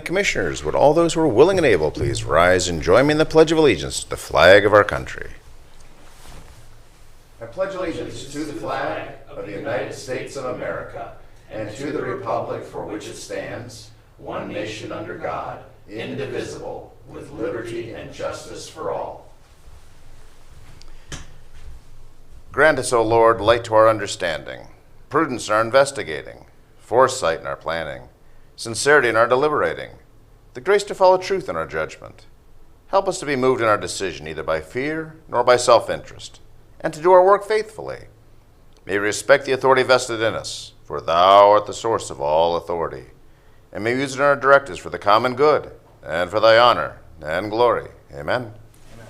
Commissioners, would all those who are willing and able please rise and join me in the Pledge of Allegiance to the flag of our country. I pledge allegiance to the flag of the United States of America and to the republic for which it stands, one nation under God, indivisible, with liberty and justice for all. Grant us, O Lord, light to our understanding, prudence in our investigating, foresight in our planning, sincerity in our deliberating, the grace to follow truth in our judgment. Help us to be moved in our decision neither by fear nor by self-interest, and to do our work faithfully. May we respect the authority vested in us, for thou art the source of all authority, and may we use it in our directives for the common good and for thy honor and glory. Amen. Amen.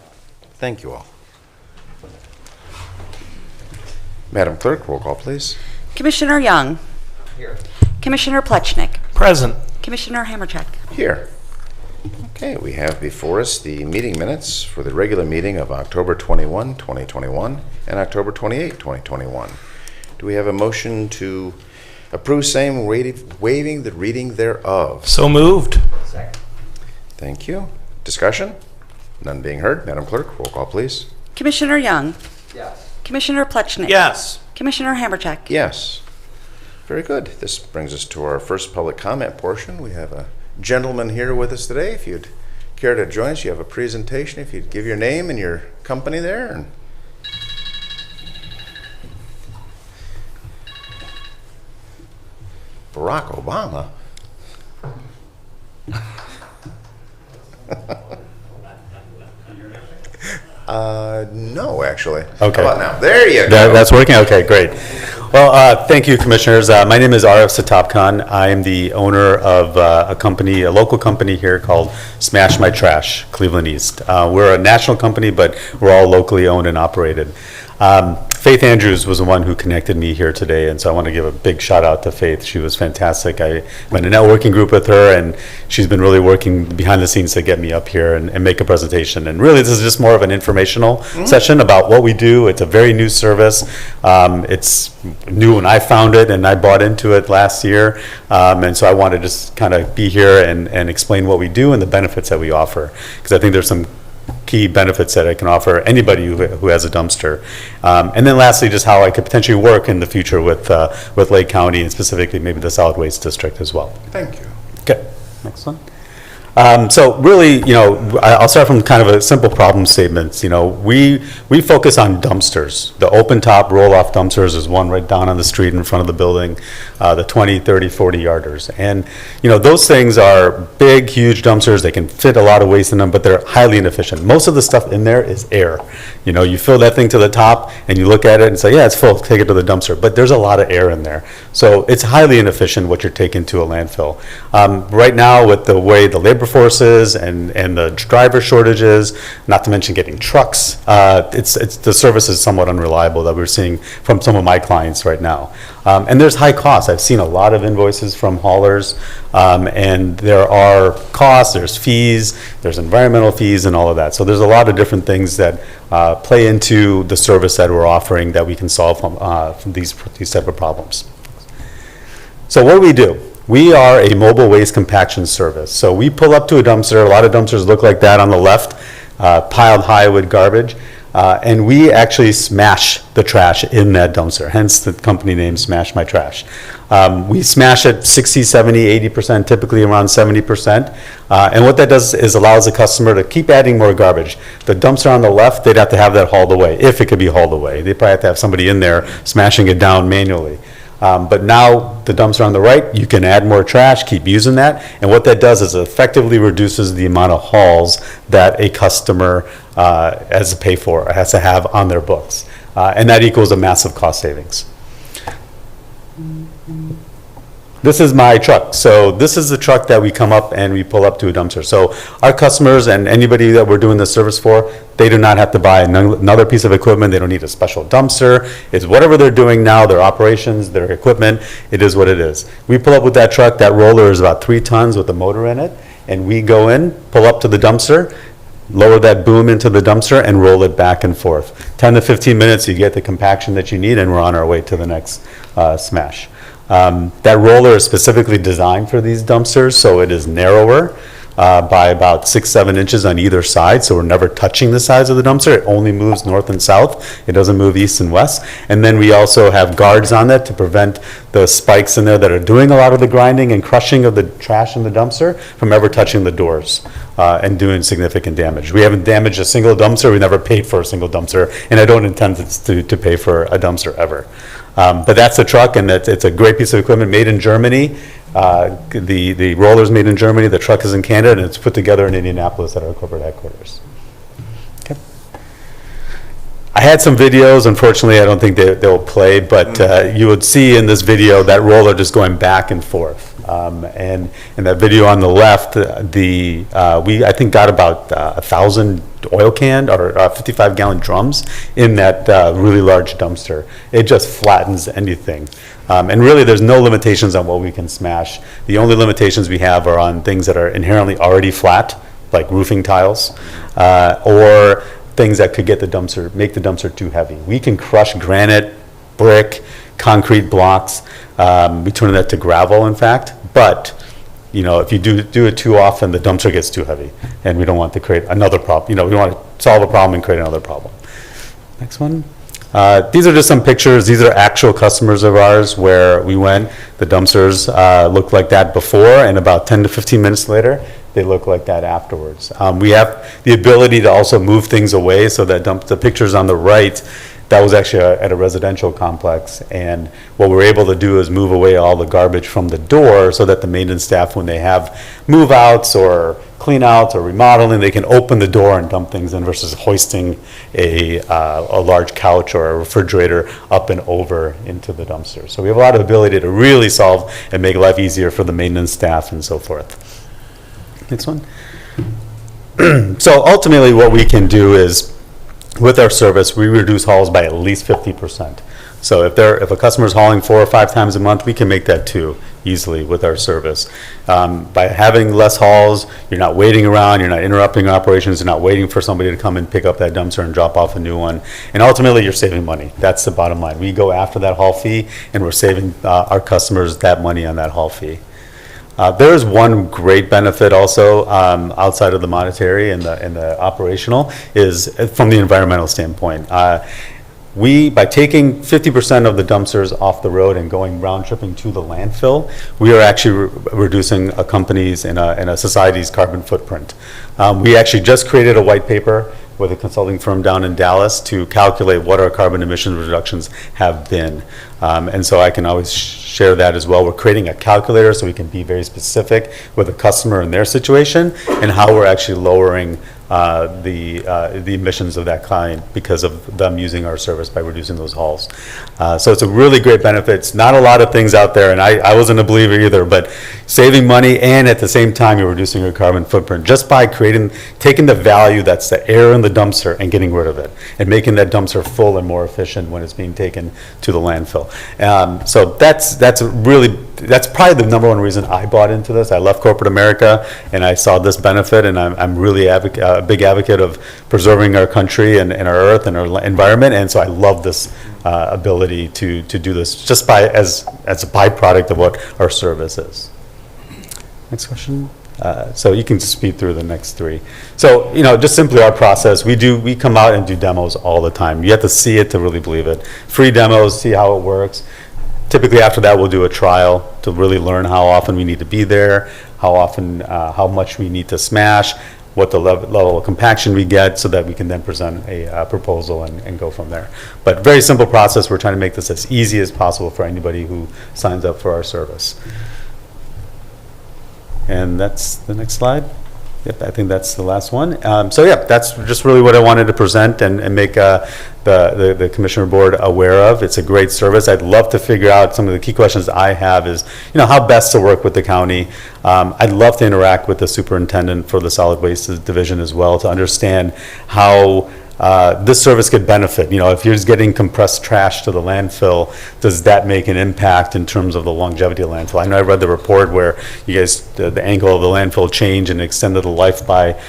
Thank you all. Madam Clerk, roll call, please. Commissioner Young. Here. Commissioner Plechnik. Present. Commissioner Hammercheck. Here. Okay, we have before us the meeting minutes for the regular meeting of October 21, 2021 and October 28, 2021. Do we have a motion to approve same waiving the reading thereof? So moved. Second. Thank you. Discussion? None being heard. Madam Clerk, roll call, please. Commissioner Young. Yes. Commissioner Plechnik. Yes. Commissioner Hammercheck. Yes. Very good. This brings us to our first public comment portion. We have a gentleman here with us today. If you'd care to join us, you have a presentation. If you'd give your name and your company there. And Barack Obama. No, actually. Okay. How about now? There you go. That's working? Okay, great. Well, thank you, Commissioners. My name is Arif Satapkhan. I am the owner of a local company here called Smash My Trash, Cleveland East. We're a national company, but we're all locally owned and operated. Faith Andrews was the one who connected me here today, and so I want to give a big shout out to Faith. She was fantastic. I'm in a networking group with her, and she's been really working behind the scenes to get me up here and make a presentation. And really, this is just more of an informational session about what we do. It's a very new service. It's new when I found it, and I bought into it last year. And so I want to just kind of be here and explain what we do and the benefits that we offer, because I think there's some key benefits that I can offer anybody who has a dumpster. And then lastly, just how I could potentially work in the future with Lake County and specifically maybe the Solid Waste District as well. Thank you. Okay, next one. So really, I'll start from kind of a simple problem statement. We focus on dumpsters. The open top roll-off dumpsters is one right down on the street in front of the building, the 20, 30, 40 yarders. And, those things are big, huge dumpsters. They can fit a lot of waste in them, but they're highly inefficient. Most of the stuff in there is air. You fill that thing to the top and you look at it and say, yeah, it's full, take it to the dumpster. But there's a lot of air in there. So it's highly inefficient what you're taking to a landfill. Right now, with the way the labor forces and the driver shortages, not to mention getting trucks, the service is somewhat unreliable that we're seeing from some of my clients right now. And there's high costs. I've seen a lot of invoices from haulers, and there are costs, there's fees, there's environmental fees and all of that. So there's a lot of different things that play into the service that we're offering that we can solve from these type of problems. So what do? We are a mobile waste compaction service. So we pull up to a dumpster. A lot of dumpsters look like that on the left, piled high with garbage. And we actually smash the trash in that dumpster, hence the company name Smash My Trash. We smash it 60, 70, 80%, typically around 70%. And what that does is allows the customer to keep adding more garbage. The dumpster on the left, they'd have to have that hauled away, if it could be hauled away. They probably have to have somebody in there smashing it down manually. But now the dumpster on the right, you can add more trash, keep using that, and what that does is it effectively reduces the amount of hauls that a customer has to pay for, has to have on their books. And that equals a massive cost savings. This is my truck. So this is the truck that we come up and we pull up to a dumpster. So our customers and anybody that we're doing this service for, they do not have to buy another piece of equipment. They don't need a special dumpster. It's whatever they're doing now, their operations, their equipment, it is what it is. We pull up with that truck. That roller is about 3 tons with a motor in it. And we go in, pull up to the dumpster, lower that boom into the dumpster and roll it back and forth. 10 to 15 minutes, you get the compaction that you need, and we're on our way to the next smash. That roller is specifically designed for these dumpsters, so it is narrower by about 6-7 inches on either side, so we're never touching the sides of the dumpster. It only moves north and south. It doesn't move east and west. And then we also have guards on it to prevent the spikes in there that are doing a lot of the grinding and crushing of the trash in the dumpster from ever touching the doors and doing significant damage. We haven't damaged a single dumpster. We never paid for a single dumpster, and I don't intend to pay for a dumpster ever. But that's the truck, and it's a great piece of equipment made in Germany. The roller's made in Germany, the truck is in Canada, and it's put together in Indianapolis at our corporate headquarters. Okay. I had some videos. Unfortunately, I don't think they'll play, but you would see in this video that roller just going back and forth. And in that video on the left, we I think got about 1,000 oil can or 55-gallon drums in that really large dumpster. It just flattens anything. And really, there's no limitations on what we can smash. The only limitations we have are on things that are inherently already flat, like roofing tiles, or things that could make the dumpster too heavy. We can crush granite, brick, concrete blocks. We turn that to gravel, in fact. But if you do it too often, the dumpster gets too heavy, and we don't want to create another problem. We don't want to solve a problem and create another problem. Next one. These are just some pictures. These are actual customers of ours where we went. The dumpsters looked like that before, and about 10 to 15 minutes later, they look like that afterwards. We have the ability to also move things away, so that the pictures on the right, that was actually at a residential complex, and what we're able to do is move away all the garbage from the door so that the maintenance staff, when they have move-outs or clean-outs or remodeling, they can open the door and dump things in versus hoisting a large couch or a refrigerator up and over into the dumpster. So we have a lot of ability to really solve and make life easier for the maintenance staff and so forth. Next one. So ultimately what we can do is, with our service, we reduce hauls by at least 50%. So if a customer's hauling 4 or 5 times a month, we can make that 2 easily with our service. By having less hauls, you're not waiting around, you're not interrupting operations, you're not waiting for somebody to come and pick up that dumpster and drop off a new one. And ultimately, you're saving money. That's the bottom line. We go after that haul fee, and we're saving our customers that money on that haul fee. There is one great benefit also outside of the monetary and the operational, is from the environmental standpoint. By taking 50% of the dumpsters off the road and going round tripping to the landfill, we are actually reducing a company's and a society's carbon footprint. We actually just created a white paper with a consulting firm down in Dallas to calculate what our carbon emission reductions have been. And so I can always share that as well. We're creating a calculator so we can be very specific with a customer and their situation and how we're actually lowering the emissions of that client because of them using our service by reducing those hauls. So it's a really great benefit. It's not a lot of things out there, and I wasn't a believer either, but saving money and at the same time you're reducing your carbon footprint just by taking the value that's the air in the dumpster and getting rid of it and making that dumpster full and more efficient when it's being taken to the landfill. So that's probably the number one reason I bought into this. I left corporate America and I saw this benefit, and I'm really a big advocate of preserving our country and our earth and our environment, and so I love this ability to do this just as a byproduct of what our service is. Next question. So you can just speed through the next 3. So, just simply our process, we come out and do demos all the time. You have to see it to really believe it. Free demos, see how it works. Typically after that, we'll do a trial to really learn how often we need to be there, how much we need to smash, what the level of compaction we get, so that we can then present a proposal and go from there. But very simple process. We're trying to make this as easy as possible for anybody who signs up for our service. And that's the next slide. Yep, I think that's the last one. So yeah, that's just really what I wanted to present and make the Commissioner Board aware of. It's a great service. I'd love to figure out some of the key questions I have is, how best to work with the county. I'd love to interact with the superintendent for the solid waste division as well to understand how this service could benefit. You know, if you're just getting compressed trash to the landfill, does that make an impact in terms of the longevity of the landfill? I know I read the report where you guys, the angle of the landfill changed and extended the life by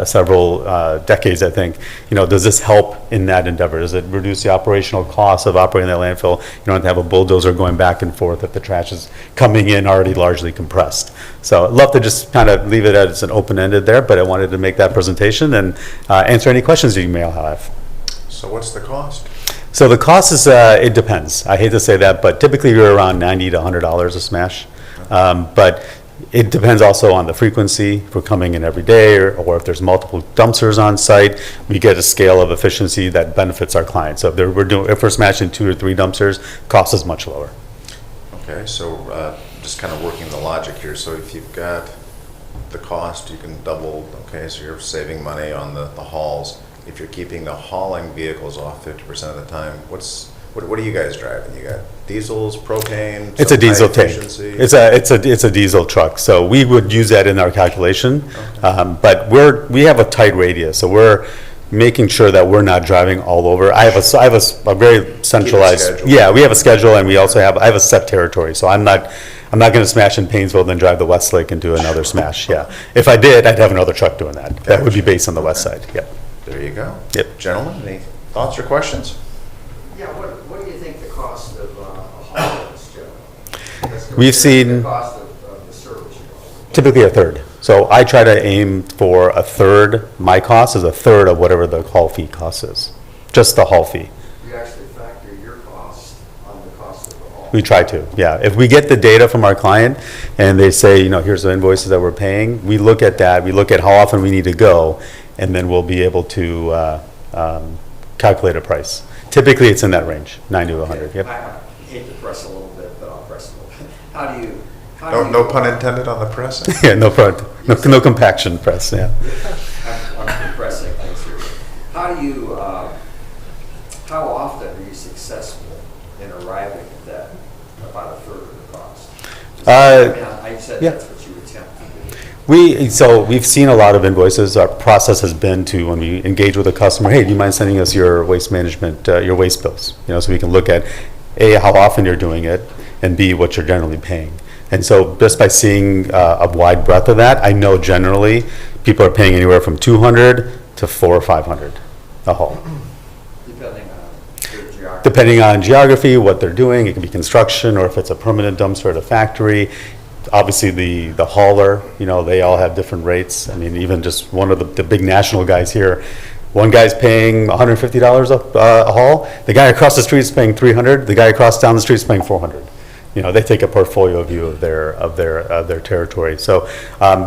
several decades, I think. You know, does this help in that endeavor? Does it reduce the operational costs of operating that landfill? You don't have to have a bulldozer going back and forth if the trash is coming in already largely compressed. So I'd love to just kind of leave it as an open-ended there, but I wanted to make that presentation and answer any questions that you may have. So what's the cost? So the cost is, it depends. I hate to say that, but typically you're around $90 to $100 a smash. But it depends also on the frequency. If we're coming in every day or if there's multiple dumpsters on site, we get a scale of efficiency that benefits our clients. So if we're smashing 2 or 3 dumpsters, cost is much lower. Okay, so just kind of working the logic here. So if you've got the cost, you can double, okay, so you're saving money on the hauls. If you're keeping the hauling vehicles off 50% of the time, what are you guys driving? You got diesels, propane? It's a diesel tank. Efficiency? It's a diesel truck. So we would use that in our calculation. Okay. But we have a tight radius, so we're making sure that we're not driving all over. I have a very centralized. schedule. Yeah, we have a schedule, and we also I have a set territory. So I'm not going to smash in Painesville, then drive to Westlake and do another smash. Yeah, if I did, I'd have another truck doing that. That would be based on the west side. Yeah. There you go. Yep. Gentlemen, any thoughts or questions? Yeah, what do you think the cost of a haul is, generally? That's We've compared to seen- the cost of the service you offer. Typically a third. So I try to aim for a third. My cost is a third of whatever the haul fee cost is. Just the haul fee. You actually factor your cost on the cost of the haul. We try to, yeah. If we get the data from our client and they say, you know, here's the invoices that we're paying, we look at that. We look at how often we need to go, and then we'll be able to calculate a price. Typically, it's in that range, 90 to 100. Yep. I hate to press a little bit, but I'll press a little bit. How do you? No pun intended on the pressing? Yeah, no compaction press. Yeah. I'm compressing things here. How do you? How often are you successful in arriving at that about a third of the cost? I said yeah. that's what you attempt to do. We've seen a lot of invoices. Our process has been to, when we engage with a customer, hey, do you mind sending us your waste management, your waste bills? You know, so we can look at A, how often you're doing it, and B, what you're generally paying. And so just by seeing a wide breadth of that, I know generally people are paying anywhere from $200 to $400 or $500 a haul. Depending on the geography. Depending on geography, what they're doing, it can be construction, or if it's a permanent dumpster at a factory. Obviously, the hauler, you know, they all have different rates. I mean, even just one of the big national guys here, one guy's paying $150 a haul. The guy across the street is paying $300. The guy across down the street is paying $400. You know, they take a portfolio view of their territory. So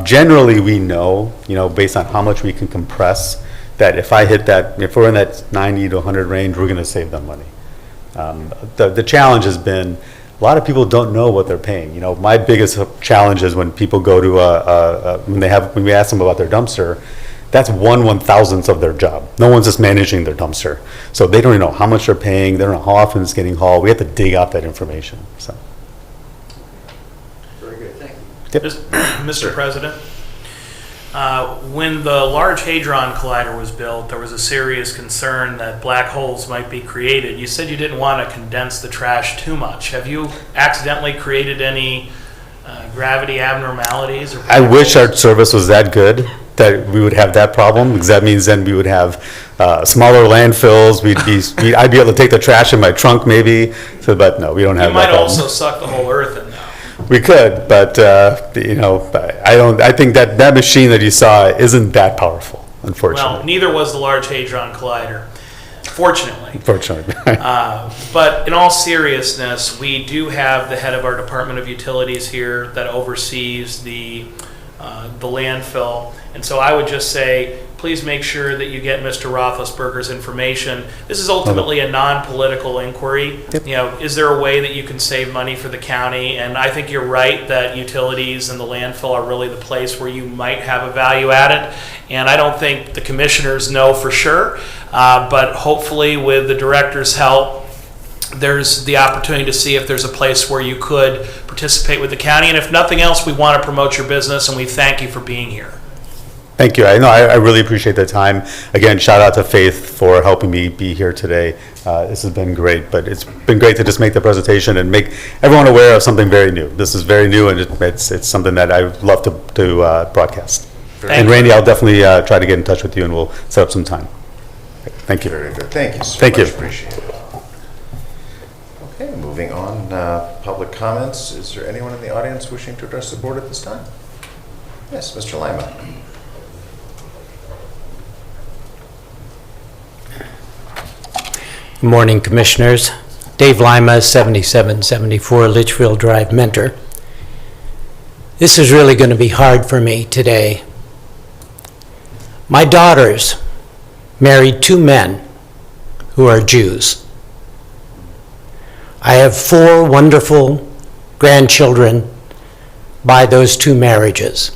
generally, we know, you know, based on how much we can compress, that if we're in that 90 to 100 range, we're going to save them money. The challenge has been, a lot of people don't know what they're paying. You know, my biggest challenge is when people go to when we ask them about their dumpster, that's 1/1000th of their job. No one's just managing their dumpster, so they don't even know how much they're paying. They don't know how often it's getting hauled. We have to dig out that information. So. Very good, thank you. Yep. Mr. President, when the Large Hadron Collider was built, there was a serious concern that black holes might be created. You said you didn't want to condense the trash too much. Have you accidentally created any gravity abnormalities? Or I wish our service was that good that we would have that problem, because that means then we would have smaller landfills. I'd be able to take the trash in my trunk maybe. So, but no, we don't have You that might problem. also suck the whole earth in now. We could, but you know, I think that machine that you saw isn't that powerful, Well, unfortunately. neither was the Large Hadron Collider, fortunately. Unfortunately. But in all seriousness, we do have the head of our Department of Utilities here that oversees the landfill. And so I would just say, please make sure that you get Mr. Roethlisberger's information. This is ultimately a non-political inquiry. Yep. You know, is there a way that you can save money for the county? And I think you're right that utilities and the landfill are really the place where you might have a value added. And I don't think the commissioners know for sure, but hopefully with the director's help, there's the opportunity to see if there's a place where you could participate with the county. And if nothing else, we want to promote your business, and we thank you for being here. Thank you. I really appreciate the time. Again, shout out to Faith for helping me be here today. This has been great, but it's been great to just make the presentation and make everyone aware of something very new. This is very new, and it's something that I would love to broadcast. And Randy, I'll definitely try to get in touch with you, and we'll set up some time. Thank you. Very good. Thank you so Thank much. you. Appreciate it. Okay, moving on. Public comments. Is there anyone in the audience wishing to address the board at this time? Yes, Mr. Lima. Good morning, Commissioners. Dave Lima, 7774 Litchfield Drive, Mentor. This is really going to be hard for me today. My daughters married 2 men who are Jews. I have 4 wonderful grandchildren by those 2 marriages.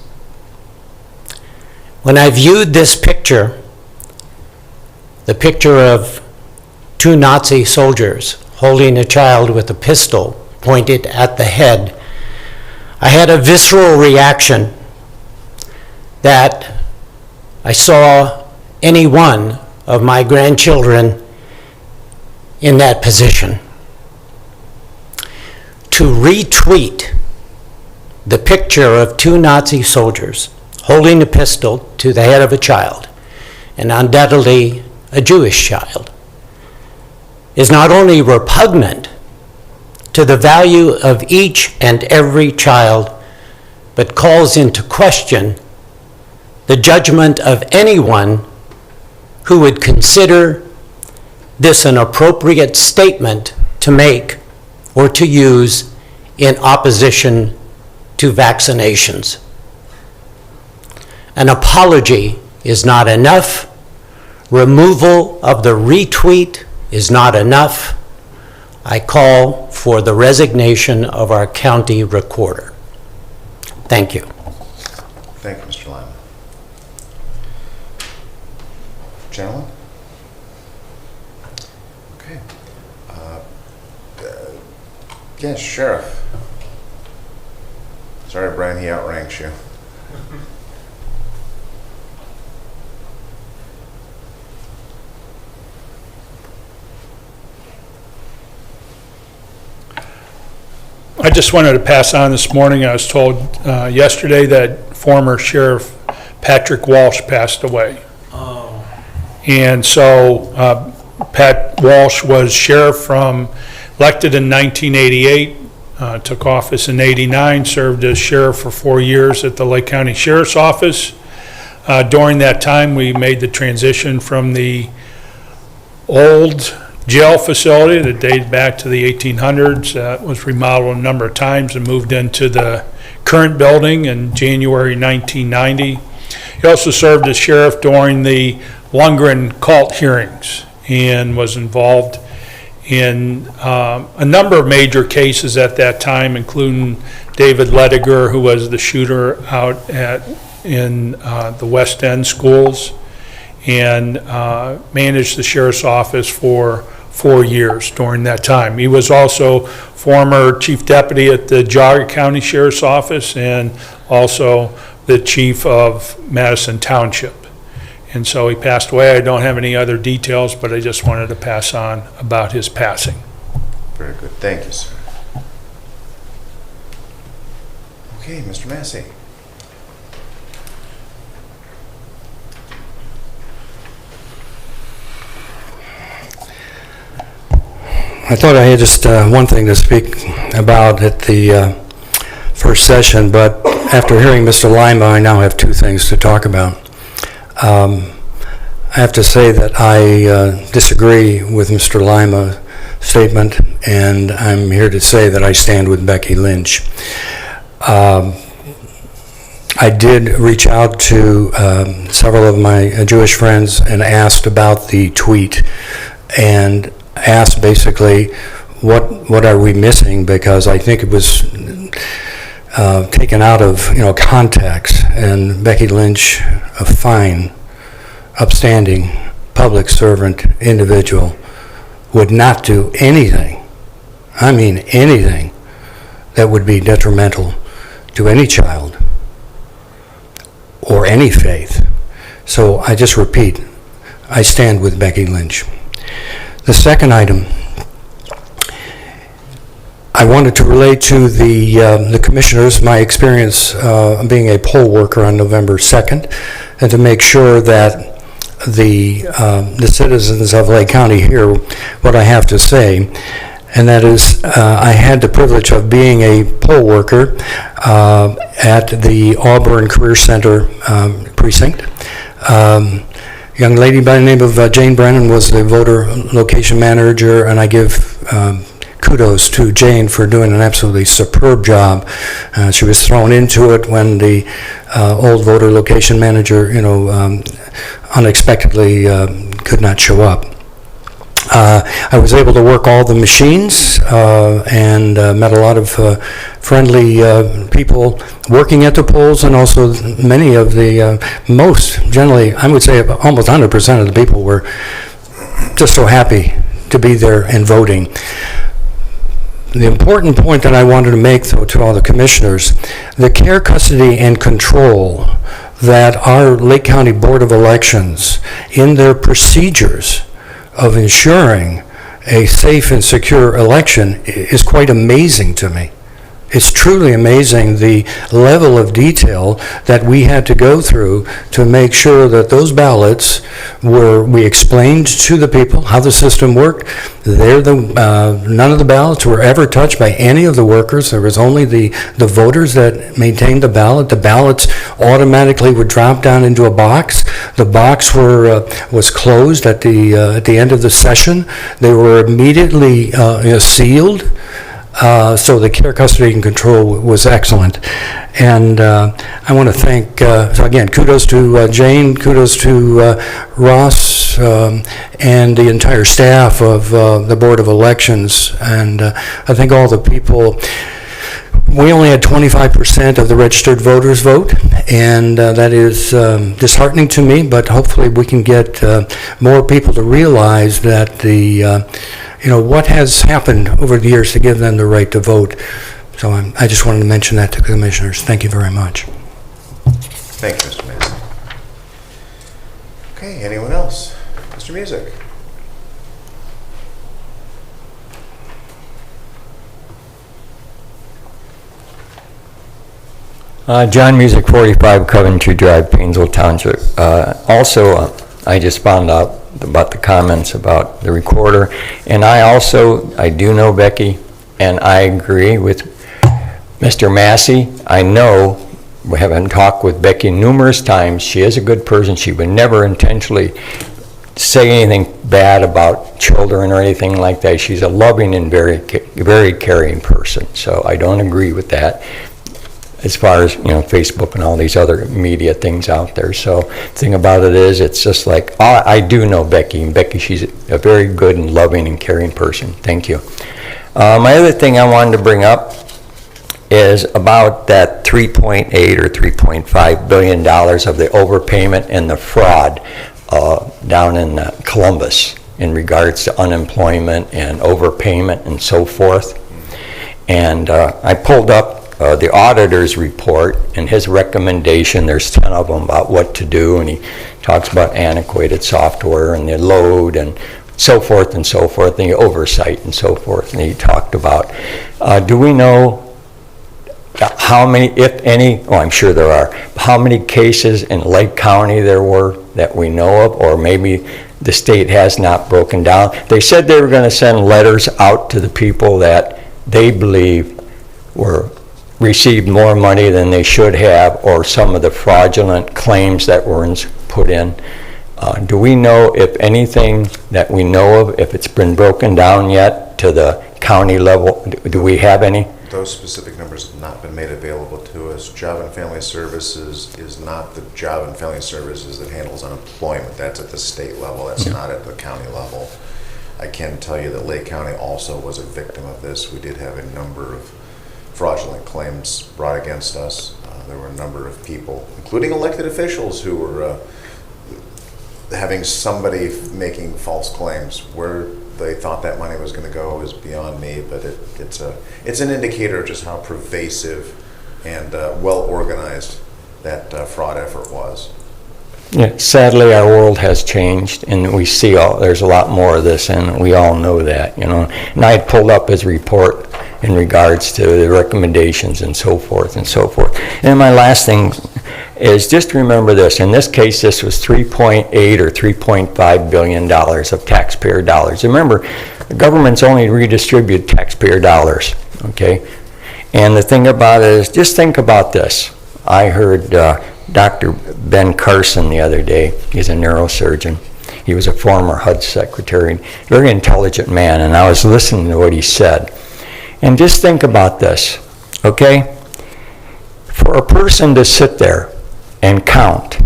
When I viewed this picture, the picture of 2 Nazi soldiers holding a child with a pistol pointed at the head, I had a visceral reaction that I saw any one of my grandchildren in that position. To retweet the picture of 2 Nazi soldiers holding a pistol to the head of a child, and undoubtedly a Jewish child, is not only repugnant to the value of each and every child, but calls into question the judgment of anyone who would consider this an appropriate statement to make or to use in opposition to vaccinations. An apology is not enough. Removal of the retweet is not enough. I call for the resignation of our county recorder. Thank you. Thank you, Mr. Lima. Gentlemen? Okay. Yes, Sheriff. Sorry, Brian, he outranks you. I just wanted to pass on this morning, I was told yesterday that former Sheriff Patrick Walsh passed away. Oh. And so Pat Walsh was sheriff elected in 1988, took office in 89, served as sheriff for 4 years at the Lake County Sheriff's Office. During that time, we made the transition from the old jail facility that dated back to the 1800s, was remodeled a number of times and moved into the current building in January 1990. He also served as sheriff during the Lundgren cult hearings and was involved in a number of major cases at that time, including David Lediger, who was the shooter out in the West End schools, and managed the sheriff's office for 4 years during that time. He was also former chief deputy at the Geauga County Sheriff's Office and also the chief of Madison Township. And so he passed away. I don't have any other details, but I just wanted to pass on about his passing. Very good. Thank you, sir. Okay, Mr. Massey. I thought I had just one thing to speak about at the first session, but after hearing Mr. Lima, I now have 2 things to talk about. I have to say that I disagree with Mr. Lima's statement, and I'm here to say that I stand with Becky Lynch. I did reach out to several of my Jewish friends and asked about the tweet, and asked basically what are we missing, because I think it was taken out of context, and Becky Lynch, a fine, upstanding public servant individual, would not do anything, I mean anything, that would be detrimental to any child or any faith. So I just repeat, I stand with Becky Lynch. The second item, I wanted to relate to the commissioners, my experience being a poll worker on November 2nd, and to make sure that the citizens of Lake County hear what I have to say. And that is, I had the privilege of being a poll worker at the Auburn Career Center precinct. A young lady by the name of Jane Brennan was the voter location manager, and I give kudos to Jane for doing an absolutely superb job. She was thrown into it when the old voter location manager, unexpectedly could not show up. I was able to work all the machines and met a lot of friendly people working at the polls, and also many of the generally, I would say almost 100% of the people were just so happy to be there and voting. The important point that I wanted to make, though, to all the commissioners, the care, custody, and control that our Lake County Board of Elections, in their procedures of ensuring a safe and secure election, is quite amazing to me. It's truly amazing the level of detail that we had to go through to make sure that those ballots we explained to the people how the system worked. None of the ballots were ever touched by any of the workers. There was only the voters that maintained the ballot. The ballots automatically would drop down into a box. The box was closed at the end of the session. They were immediately sealed. So the care, custody, and control was excellent. And I want to thank, so again, kudos to Jane, kudos to Ross, and the entire staff of the Board of Elections. And I think all the people, we only had 25% of the registered voters vote, and that is disheartening to me, but hopefully we can get more people to realize that what has happened over the years to give them the right to vote. So I just wanted to mention that to the commissioners. Thank you very much. Thank you, Mr. Mason. Okay, anyone else? Mr. Music. John Music, 45 Coventry Drive, Painesville Township. I just found out about the comments about the recorder, and I do know Becky, and I agree with Mr. Massey. I know, we haven't talked with Becky numerous times. She is a good person. She would never intentionally say anything bad about children or anything like that. She's a loving and very, very caring person, so I don't agree with that as far as, Facebook and all these other media things out there. So the thing about it is, it's just like, I do know Becky, and Becky, she's a very good and loving and caring person. Thank you. My other thing I wanted to bring up is about that $3.8 or $3.5 billion of the overpayment and the fraud down in Columbus in regards to unemployment and overpayment and so forth. And I pulled up the auditor's report and his recommendation. There's 10 of them about what to do, and he talks about antiquated software and the load and so forth and the oversight and so forth. And he talked about, do we know how many, if any, I'm sure there are, how many cases in Lake County there were that we know of, or maybe the state has not broken down? They said they were going to send letters out to the people that they believe received more money than they should have, or some of the fraudulent claims that were put in. Do we know, if anything that we know of, if it's been broken down yet to the county level? Do we have any? Those specific numbers have not been made available to us. Job and Family Services is not the Job and Family Services that handles unemployment. That's at the state level. That's not at the county level. I can tell you that Lake County also was a victim of this. We did have a number of fraudulent claims brought against us. There were a number of people, including elected officials, who were having somebody making false claims. Where they thought that money was going to go is beyond me, but it's an indicator of just how pervasive and well organized that fraud effort was. Yeah, sadly, our world has changed, and we see there's a lot more of this, and we all know that, you know. And I had pulled up his report in regards to the recommendations and so forth and so forth. And my last thing is just remember this. In this case, this was $3.8 or $3.5 billion of taxpayer dollars. Remember, the government's only redistribute taxpayer dollars, okay? And the thing about it is, just think about this. I heard Dr. Ben Carson the other day. He's a neurosurgeon. He was a former HUD secretary, very intelligent man, and I was listening to what he said. And just think about this, okay? For a person to sit there and count,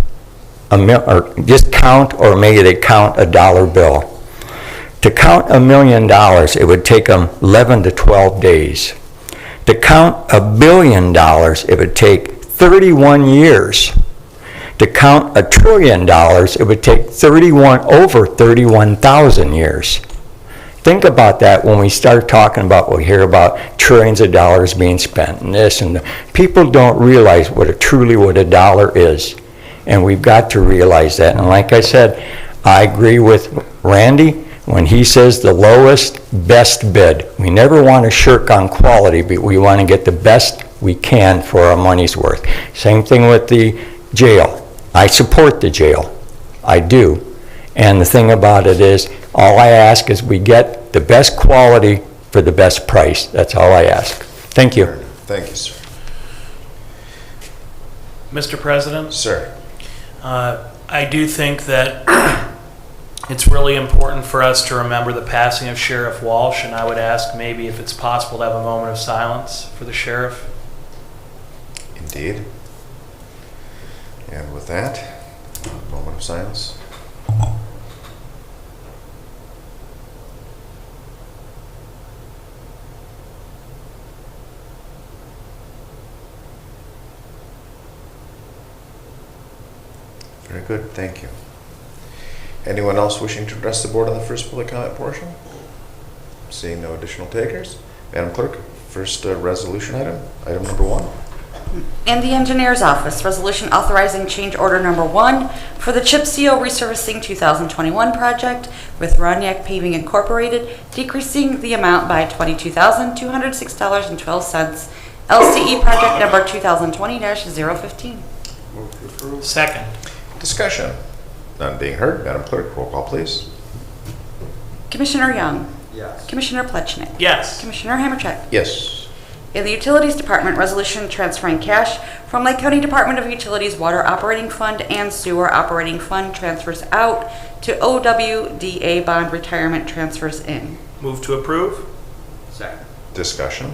or just count, or maybe they count a dollar bill. To count $1 million, it would take them 11 to 12 days. To count $1 billion, it would take 31 years. To count $1 trillion, it would take over 31,000 years. Think about that when we start talking about, we hear about trillions of dollars being spent and this and that. People don't realize what a dollar is. And we've got to realize that. And like I said, I agree with Randy when he says the lowest, best bid. We never want to shirk on quality, but we want to get the best we can for our money's worth. Same thing with the jail. I support the jail. I do. And the thing about it is, all I ask is we get the best quality for the best price. That's all I ask. Thank you. Thank you, sir. Mr. President? Sir. I do think that it's really important for us to remember the passing of Sheriff Walsh, and I would ask maybe if it's possible to have a moment of silence for the sheriff. Indeed. And with that, a moment of silence. Very good, thank you. Anyone else wishing to address the board on the first public comment portion? Seeing no additional takers. Madam Clerk, first resolution item, item number 1. In the Engineer's Office, resolution authorizing change order number 1 for the chip seal resurfacing 2021 project with Roniak Paving Incorporated, decreasing the amount by $22,206.12. LCE project number 2020-015. Move to approve. Second. Discussion. None being heard. Madam Clerk, roll call please. Commissioner Young. Yes. Commissioner Plechnik. Yes. Commissioner Hammercheck. Yes. In the Utilities Department, resolution transferring cash from Lake County Department of Utilities Water Operating Fund and Sewer Operating Fund transfers out to OWDA bond retirement transfers in. Move to approve. Second. Discussion.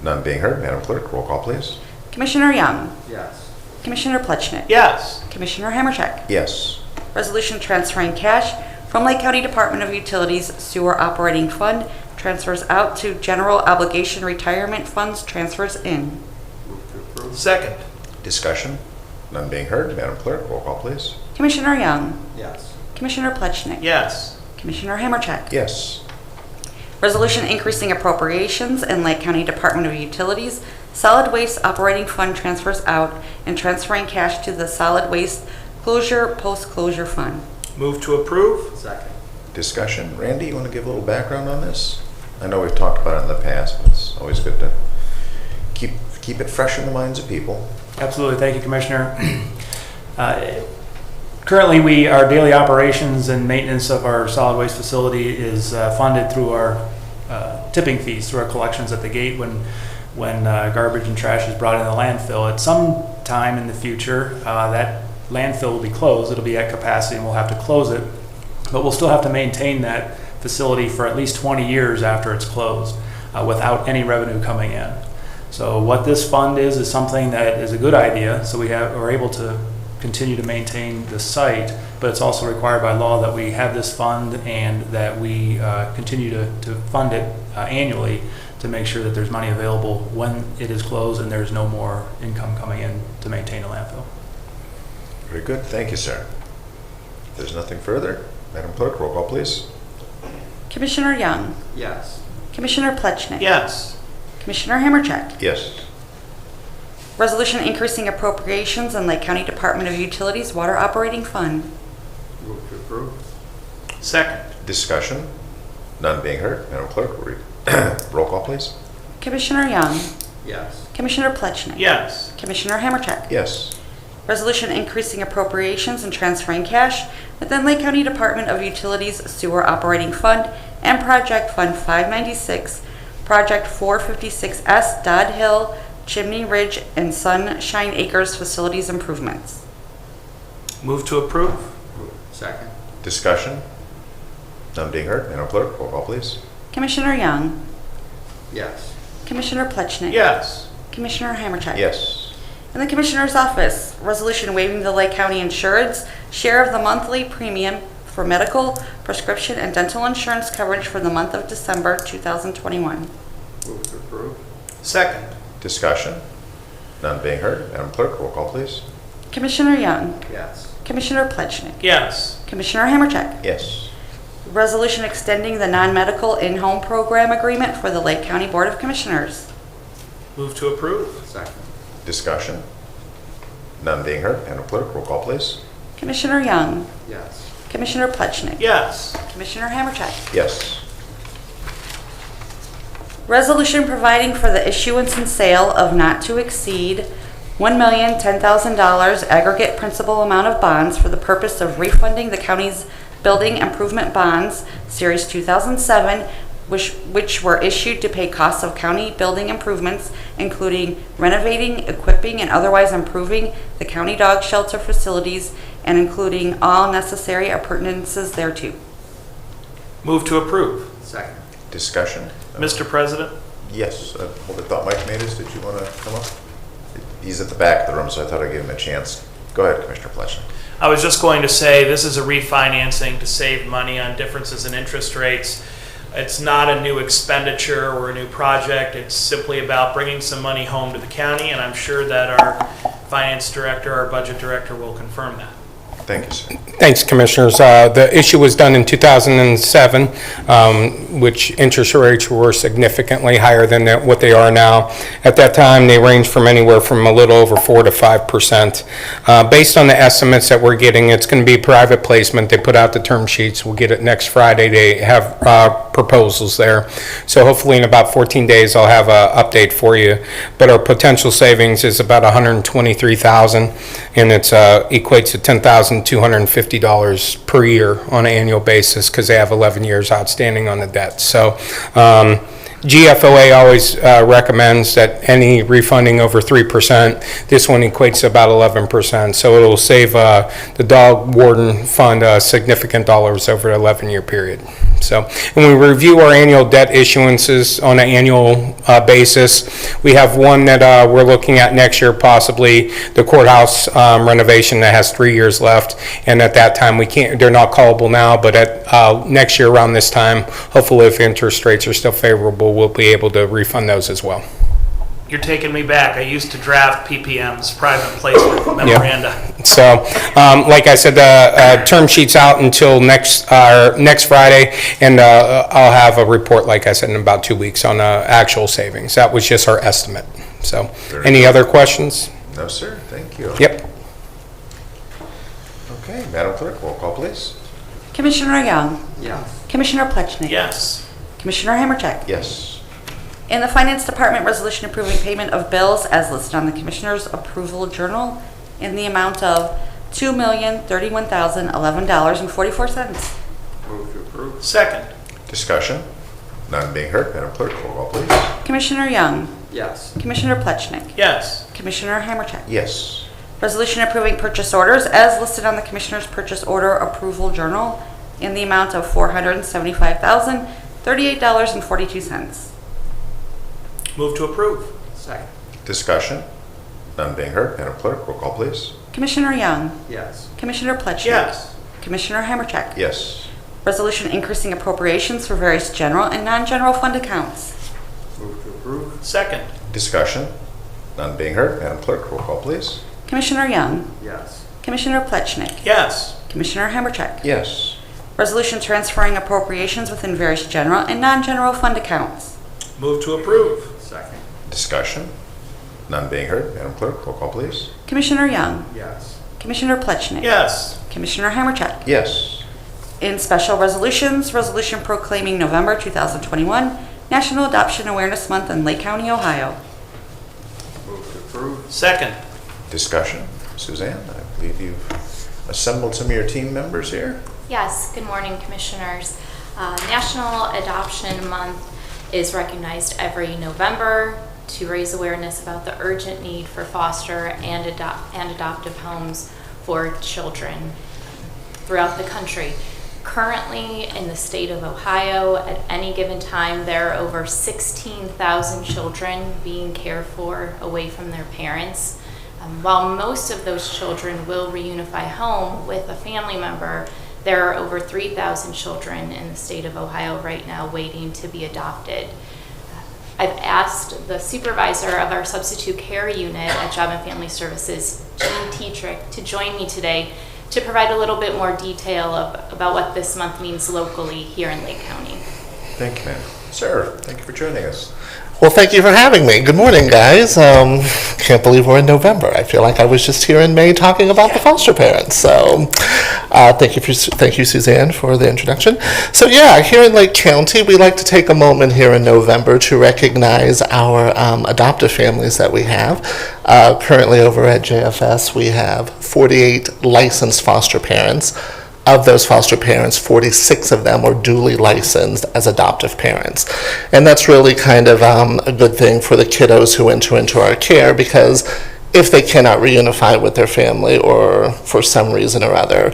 None being heard. Madam Clerk, roll call please. Commissioner Young. Yes. Commissioner Plechnik. Yes. Commissioner Hammercheck. Yes. Resolution transferring cash from Lake County Department of Utilities Sewer Operating Fund transfers out to General Obligation Retirement Funds transfers in. Move to approve. Second. Discussion. None being heard. Madam Clerk, roll call please. Commissioner Young. Yes. Commissioner Plechnik. Yes. Commissioner Hammercheck. Yes. Resolution increasing appropriations in Lake County Department of Utilities Solid Waste Operating Fund transfers out and transferring cash to the Solid Waste Closure Post-Closure Fund. Move to approve. Second. Discussion. Randy, you want to give a little background on this? I know we've talked about it in the past, but it's always good to keep it fresh in the minds of people. Absolutely. Thank you, Commissioner. Currently, our daily operations and maintenance of our solid waste facility is funded through our tipping fees, through our collections at the gate when garbage and trash is brought in the landfill. At some time in the future, that landfill will be closed. It'll be at capacity and we'll have to close it. But we'll still have to maintain that facility for at least 20 years after it's closed without any revenue coming in. So what this fund is something that is a good idea. So we're able to continue to maintain the site, but it's also required by law that we have this fund and that we continue to fund it annually to make sure that there's money available when it is closed and there's no more income coming in to maintain a landfill. Very good. Thank you, sir. If there's nothing further, Madam Clerk, roll call please. Commissioner Young. Yes. Commissioner Plechnik. Yes. Commissioner Hammercheck. Yes. Resolution increasing appropriations in Lake County Department of Utilities Water Operating Fund. Move to approve. Second. Discussion? None being heard, Madam Clerk, will read. Roll call, please. Commissioner Young, Yes. Commissioner Plechnik, Yes. Commissioner Hammercheck. Yes. Resolution increasing appropriations and transferring cash within Lake County Department of Utilities Sewer Operating Fund and Project Fund 596, Project 456S Dodd Hill, Chimney Ridge, and Sunshine Acres Facilities Improvements. Move to approve. Second. Discussion? None being heard, Madam Clerk, roll call, please. Commissioner Young, Yes. Commissioner Plechnik. Yes. Commissioner Hammercheck. Yes. In the Commissioner's Office, resolution waiving the Lake County Insured's share of the monthly premium for medical, prescription, and dental insurance coverage for the month of December 2021. Move to approve. Second. Discussion? None being heard, Madam Clerk, roll call, please. Commissioner Young, Yes. Commissioner Plechnik, Yes. Commissioner Hammercheck. Yes. Resolution extending the non-medical in-home program agreement for the Lake County Board of Commissioners. Move to approve. Second. Discussion? None being heard, Madam Clerk, roll call, please. Commissioner Young, Yes. Commissioner Plechnik, Yes. Commissioner Hammercheck. Yes. Resolution providing for the issuance and sale of not to exceed $1,010,000 aggregate principal amount of bonds for the purpose of refunding the county's building improvement bonds, Series 2007, which were issued to pay costs of county building improvements, including renovating, equipping, and otherwise improving the county dog shelter facilities, and including all necessary appurtenances thereto. Move to approve. Second. Discussion? Mr. President? Yes, hold it, thought Mike made us, did you want to come up? He's at the back of the room, so I thought I'd give him a chance. Go ahead, Commissioner Plechnik. I was just going to say, this is a refinancing to save money on differences in interest rates. It's not a new expenditure or a new project. It's simply about bringing some money home to the county, and I'm sure that our finance director, our budget director will confirm that. Thank you, sir. Thanks, Commissioners. The issue was done in 2007, which interest rates were significantly higher than what they are now. At that time, they ranged from anywhere from a little over 4 to 5%. Based on the estimates that we're getting, it's going to be private placement. They put out the term sheets. We'll get it next Friday. They have proposals there. So hopefully in about 14 days, I'll have an update for you. But our potential savings is about $123,000, and it equates to $10,250 per year on an annual basis because they have 11 years outstanding on the debt. So GFOA always recommends that any refunding over 3%, this one equates to about 11%. So it'll save the dog warden fund significant dollars over an 11-year period. So when we review our annual debt issuances on an annual basis, we have one that we're looking at next year, possibly the courthouse renovation that has 3 years left. And at that time, they're not callable now, but at next year around this time, hopefully if interest rates are still favorable, we'll be able to refund those as well. You're taking me back. I used to draft PPMs, private placement memoranda. So, like I said, the term sheet's out until next Friday, and I'll have a report, like I said, in about 2 weeks on actual savings. That was just our estimate. So, any other questions? No, sir. Thank you. Yep. Okay, Madam Clerk, roll call, please. Commissioner Young, Yes. Commissioner Plechnik, Yes. Commissioner Hammercheck. Yes. In the Finance Department, resolution approving payment of bills as listed on the Commissioner's Approval Journal in the amount of $2,031,011.44. Move to approve. Second. Discussion? None being heard, Madam Clerk, roll call, please. Commissioner Young, Yes. Commissioner Plechnik, Yes. Commissioner Hammercheck. Yes. Resolution approving purchase orders as listed on the Commissioner's Purchase Order Approval Journal in the amount of $475,038.42. Move to approve. Second. Discussion? None being heard, Madam Clerk, roll call, please. Commissioner Young, Yes. Commissioner Plechnik. Yes. Commissioner Hammercheck. Yes. Resolution increasing appropriations for various general and non-general fund accounts. Move to approve. Second. Discussion? None being heard, Madam Clerk, roll call, please. Commissioner Young, Yes. Commissioner Plechnik, Yes. Commissioner Hammercheck. Yes. Resolution transferring appropriations within various general and non-general fund accounts. Move to approve. Second. Discussion? None being heard, Madam Clerk, roll call please. Commissioner Young, Yes. Commissioner Plechnik. Yes. Commissioner Hammercheck. Yes. In special resolutions, resolution proclaiming November 2021 National Adoption Awareness Month in Lake County, Ohio. Move to approve. Second. Discussion. Suzanne, I believe you've assembled some of your team members here. Yes, good morning, Commissioners. National Adoption Month is recognized every November to raise awareness about the urgent need for foster and adoptive homes for children throughout the country. Currently, in the state of Ohio, at any given time, there are over 16,000 children being cared for away from their parents. While most of those children will reunify home with a family member, there are over 3,000 children in the state of Ohio right now waiting to be adopted. I've asked the supervisor of our substitute care unit at Job and Family Services, Jean Tetrick, to join me today to provide a little bit more detail about what this month means locally here in Lake County. Thank you, ma'am. Sir, thank you for joining us. Well, thank you for having me. Good morning, guys. Can't believe we're in November. I feel like I was just here in May talking about the foster parents. So, thank you, Suzanne, for the introduction. So, yeah, here in Lake County, we like to take a moment here in November to recognize our adoptive families that we have. Currently, over at JFS, we have 48 licensed foster parents. Of those foster parents, 46 of them are duly licensed as adoptive parents. And that's really kind of a good thing for the kiddos who enter into our care, because if they cannot reunify with their family or for some reason or other,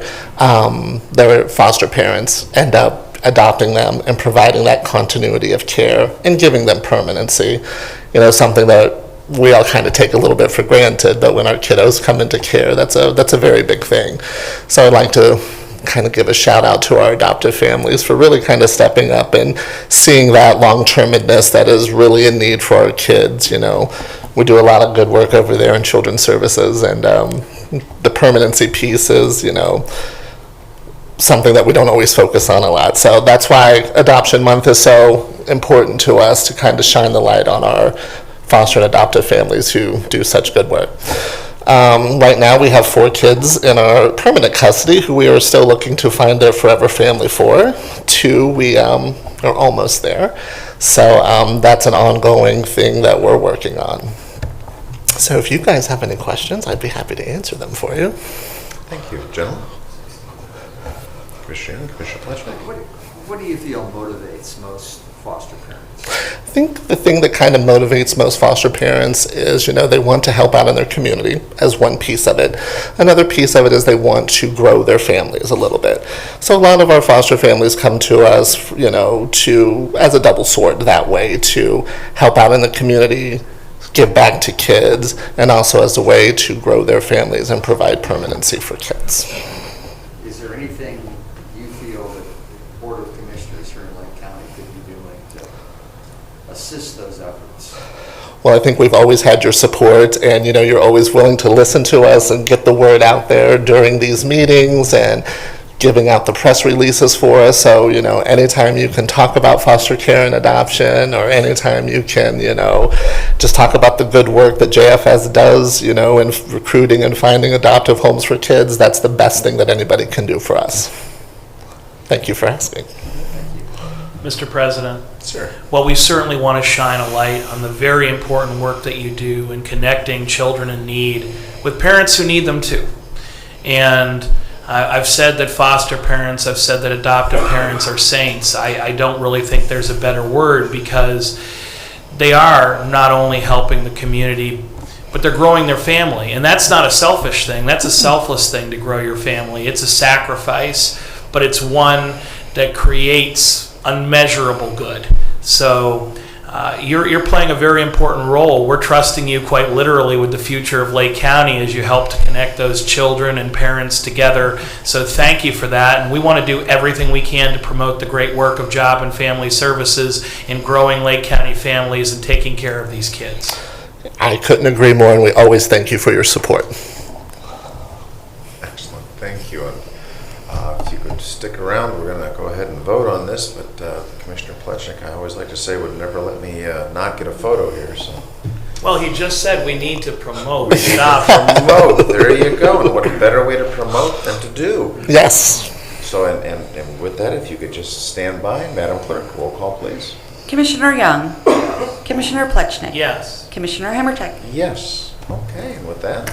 their foster parents end up adopting them and providing that continuity of care and giving them permanency. You know, something that we all kind of take a little bit for granted, but when our kiddos come into care, that's a very big thing. So I'd like to kind of give a shout out to our adoptive families for really kind of stepping up and seeing that long-termedness that is really a need for our kids. You know, we do a lot of good work over there in children's services, and the permanency piece is, you know, something that we don't always focus on a lot. So that's why Adoption Month is so important to us, to kind of shine the light on our foster and adoptive families who do such good work. Right now we have 4 kids in our permanent custody who we are still looking to find their forever family for. 2 we are almost there. So that's an ongoing thing that we're working on. So if you guys have any questions, I'd be happy to answer them for you. Thank you. Gentlemen? Commissioner Young, Commissioner Plechnik? What do you feel motivates most foster parents? I think the thing that kind of motivates most foster parents is, you know, they want to help out in their community as one piece of it. Another piece of it is they want to grow their families a little bit. So a lot of our foster families come to us, you know, as a double sword that way, to help out in the community, give back to kids, and also as a way to grow their families and provide permanency for kids. Is there anything you feel that the Board of Commissioners here in Lake County could be doing to assist those efforts? Well, I think we've always had your support, and, you know, you're always willing to listen to us and get the word out there during these meetings and giving out the press releases for us. So, you know, anytime you can talk about foster care and adoption, or anytime you can, you know, just talk about the good work that JFS does, you know, in recruiting and finding adoptive homes for kids, that's the best thing that anybody can do for us. Thank you for asking. Mr. President, Sir. well, we certainly want to shine a light on the very important work that you do in connecting children in need with parents who need them too. And I've said that foster parents, I've said that adoptive parents are saints. I don't really think there's a better word, because they are not only helping the community, but they're growing their family. And that's not a selfish thing. That's a selfless thing, to grow your family. It's a sacrifice, but it's one that creates unmeasurable good. So you're playing a very important role. We're trusting you quite literally with the future of Lake County as you help to connect those children and parents together. So thank you for that. And we want to do everything we can to promote the great work of Job and Family Services in growing Lake County families and taking care of these kids. I couldn't agree more, and we always thank you for your support. Excellent. Thank you. And if you could stick around, we're going to go ahead and vote on this, but Commissioner Plechnik, I always like to say, would never let me not get a photo here. So Well, he just said we need to promote, not Promote, there you go. And what a better way to promote than to do. Yes. So, and with that, if you could just stand by, Madam Clerk, roll call, please. Commissioner Young, Commissioner Plechnik, Yes. Commissioner Hammercheck, Yes. Okay, and with that.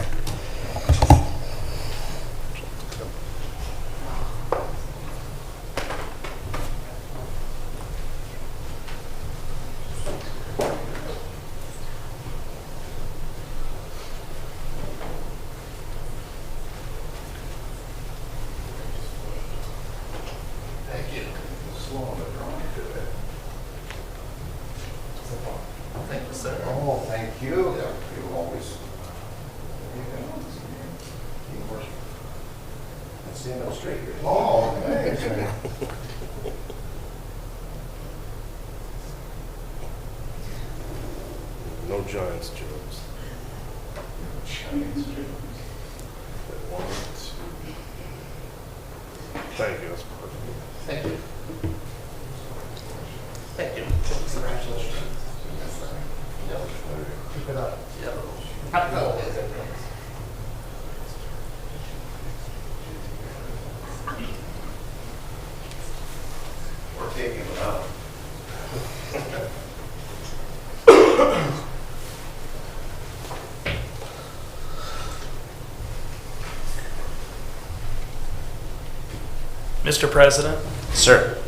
Thank you. Slow on the drawing today. Thank you, sir. Oh, thank you. You always. Let's stand up straight here. Oh, thanks. No Giants jokes. Giants jokes. One, two. Thank you, that's perfect. Thank you. Thank you. Congratulations. Keep it up. We're taking it out. Mr. President, Sir.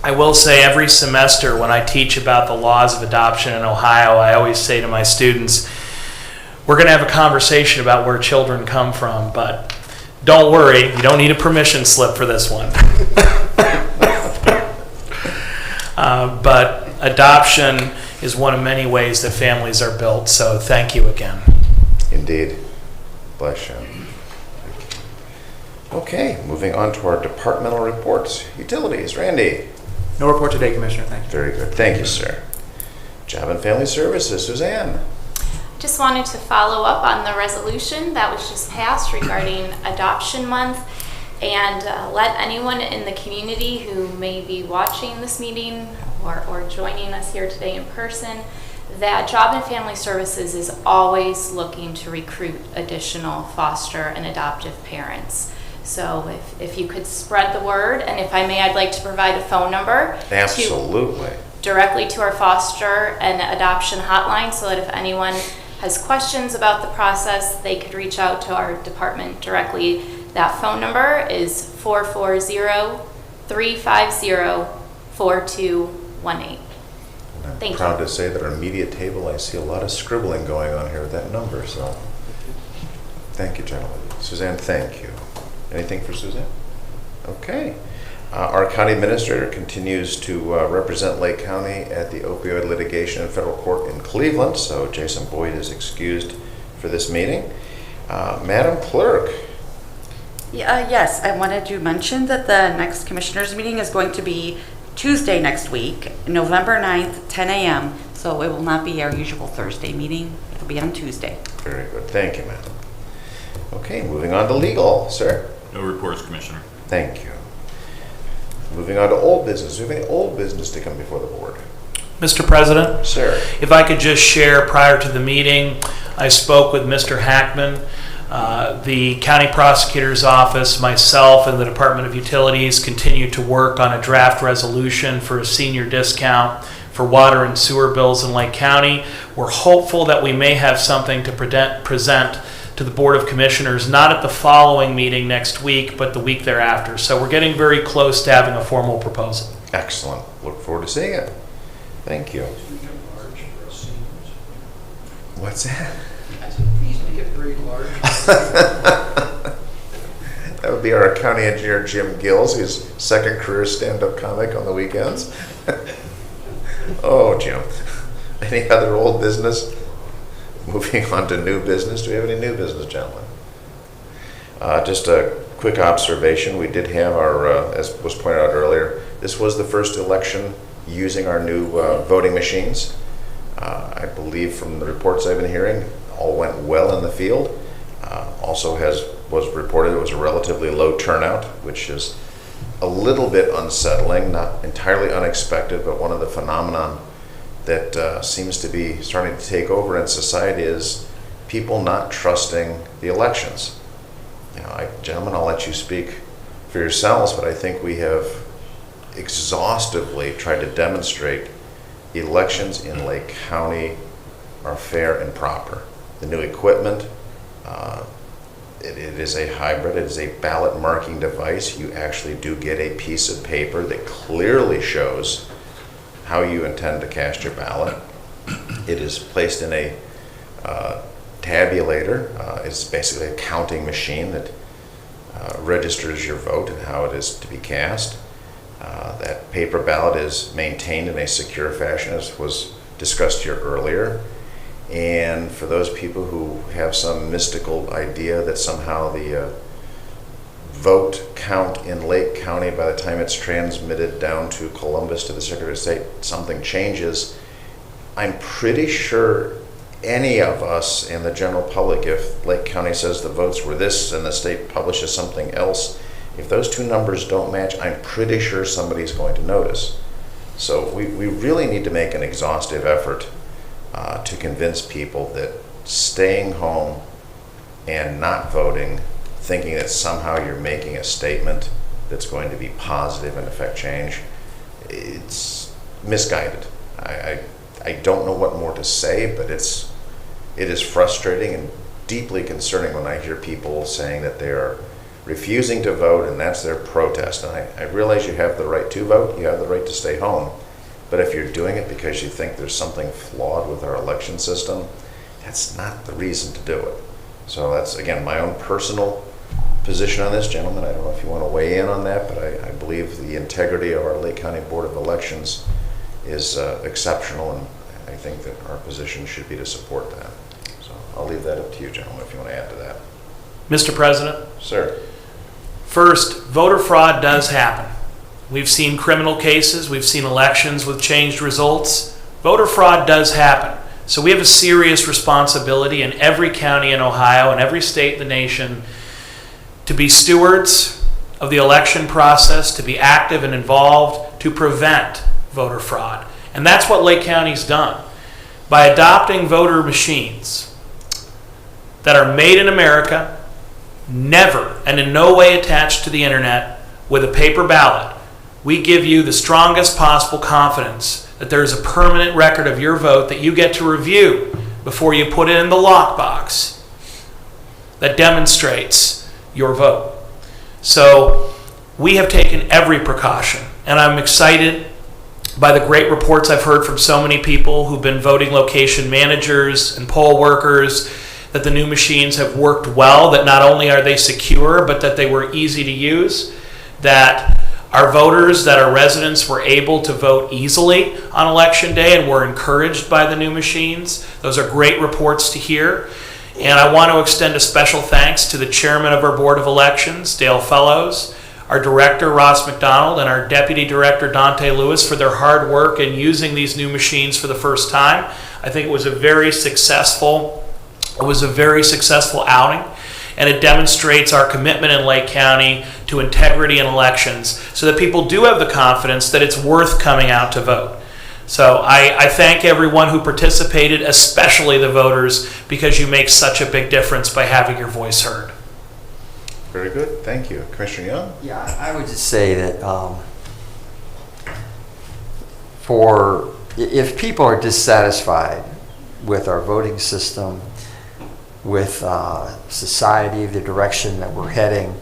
I will say every semester when I teach about the laws of adoption in Ohio, I always say to my students, we're going to have a conversation about where children come from, but don't worry, you don't need a permission slip for this one. But adoption is one of many ways that families are built, so thank you again. Indeed. Bless you. Okay, moving on to our departmental reports. Utilities, Randy. No report today, Commissioner, thank you. Very good. Thank you, sir. Job and Family Services, Suzanne. Just wanted to follow up on the resolution that was just passed regarding Adoption Month and let anyone in the community who may be watching this meeting or joining us here today in person that Job and Family Services is always looking to recruit additional foster and adoptive parents. So if you could spread the word, and if I may, I'd like to provide a phone number. Absolutely. Directly to our foster and adoption hotline so that if anyone has questions about the process, they could reach out to our department directly. That phone number is 440-350-4218. I'm Thank proud you. to say that our media table, I see a lot of scribbling going on here with that number, so thank you, gentlemen. Suzanne, thank you. Anything for Suzanne? Okay. Our county administrator continues to represent Lake County at the opioid litigation in federal court in Cleveland, so Jason Boyd is excused for this meeting. Madam Clerk. Yes, I wanted to mention that the next commissioners meeting is going to be Tuesday next week, November 9th, 10 a.m. So it will not be our usual Thursday meeting. It'll be on Tuesday. Very good. Thank you, madam. Okay, moving on to legal, sir. No reports, Commissioner. Thank you. Moving on to old business. Do we have any old business to come before the board? Mr. President? Sir. If I could just share, prior to the meeting, I spoke with Mr. Hackman, the county prosecutor's office, myself, and the Department of Utilities continue to work on a draft resolution for a senior discount for water and sewer bills in Lake County. We're hopeful that we may have something to present to the Board of Commissioners, not at the following meeting next week, but the week thereafter. So we're getting very close to having a formal proposal. Excellent. Look forward to seeing it. Thank you. What's that? I said, please make it very large. That would be our county engineer, Jim Gills, whose second career stand-up comic on the weekends. Oh, Jim. Any other old business? Moving on to new business. Do we have any new business, gentlemen? Just a quick observation. We did have our, as was pointed out earlier, this was the first election using our new voting machines. I believe from the reports I've been hearing, all went well in the field. Also was reported it was a relatively low turnout, which is a little bit unsettling, not entirely unexpected, but one of the phenomenon that seems to be starting to take over in society is people not trusting the elections. Gentlemen, I'll let you speak for yourselves, but I think we have exhaustively tried to demonstrate elections in Lake County are fair and proper. The new equipment, it is a hybrid, it is a ballot marking device. You actually do get a piece of paper that clearly shows how you intend to cast your ballot. It is placed in a tabulator. It's basically a counting machine that registers your vote and how it is to be cast. That paper ballot is maintained in a secure fashion, as was discussed here earlier. And for those people who have some mystical idea that somehow the vote count in Lake County, by the time it's transmitted down to Columbus to the Secretary of State, something changes, I'm pretty sure any of us in the general public, if Lake County says the votes were this and the state publishes something else, if those two numbers don't match, I'm pretty sure somebody's going to notice. So we really need to make an exhaustive effort to convince people that staying home and not voting, thinking that somehow you're making a statement that's going to be positive and affect change, it's misguided. I don't know what more to say, but it is frustrating and deeply concerning when I hear people saying that they are refusing to vote and that's their protest. And I realize you have the right to vote, you have the right to stay home, but if you're doing it because you think there's something flawed with our election system, that's not the reason to do it. So that's, again, my own personal position on this, gentlemen. I don't know if you want to weigh in on that, but I believe the integrity of our Lake County Board of Elections is exceptional, and I think that our position should be to support that. So I'll leave that up to you, gentlemen, if you want to add to that. Mr. President? Sir. First, voter fraud does happen. We've seen criminal cases, we've seen elections with changed results. Voter fraud does happen. So we have a serious responsibility in every county in Ohio and every state in the nation to be stewards of the election process, to be active and involved, to prevent voter fraud. And that's what Lake County's done. By adopting voter machines that are made in America, never and in no way attached to the internet, with a paper ballot, we give you the strongest possible confidence that there is a permanent record of your vote that you get to review before you put it in the lockbox that demonstrates your vote. So we have taken every precaution, and I'm excited by the great reports I've heard from so many people who've been voting location managers and poll workers that the new machines have worked well, that not only are they secure, but that they were easy to use, that our voters, that our residents were able to vote easily on election day and were encouraged by the new machines. Those are great reports to hear. And I want to extend a special thanks to the chairman of our Board of Elections, Dale Fellows, our director, Ross McDonald, and our deputy director, Dante Lewis, for their hard work in using these new machines for the first time. I think it was a very successful outing, and it demonstrates our commitment in Lake County to integrity in elections so that people do have the confidence that it's worth coming out to vote. So I thank everyone who participated, especially the voters, because you make such a big difference by having your voice heard. Very good. Thank you. Commissioner Young? Yeah, I would just say that if people are dissatisfied with our voting system, with society, the direction that we're heading,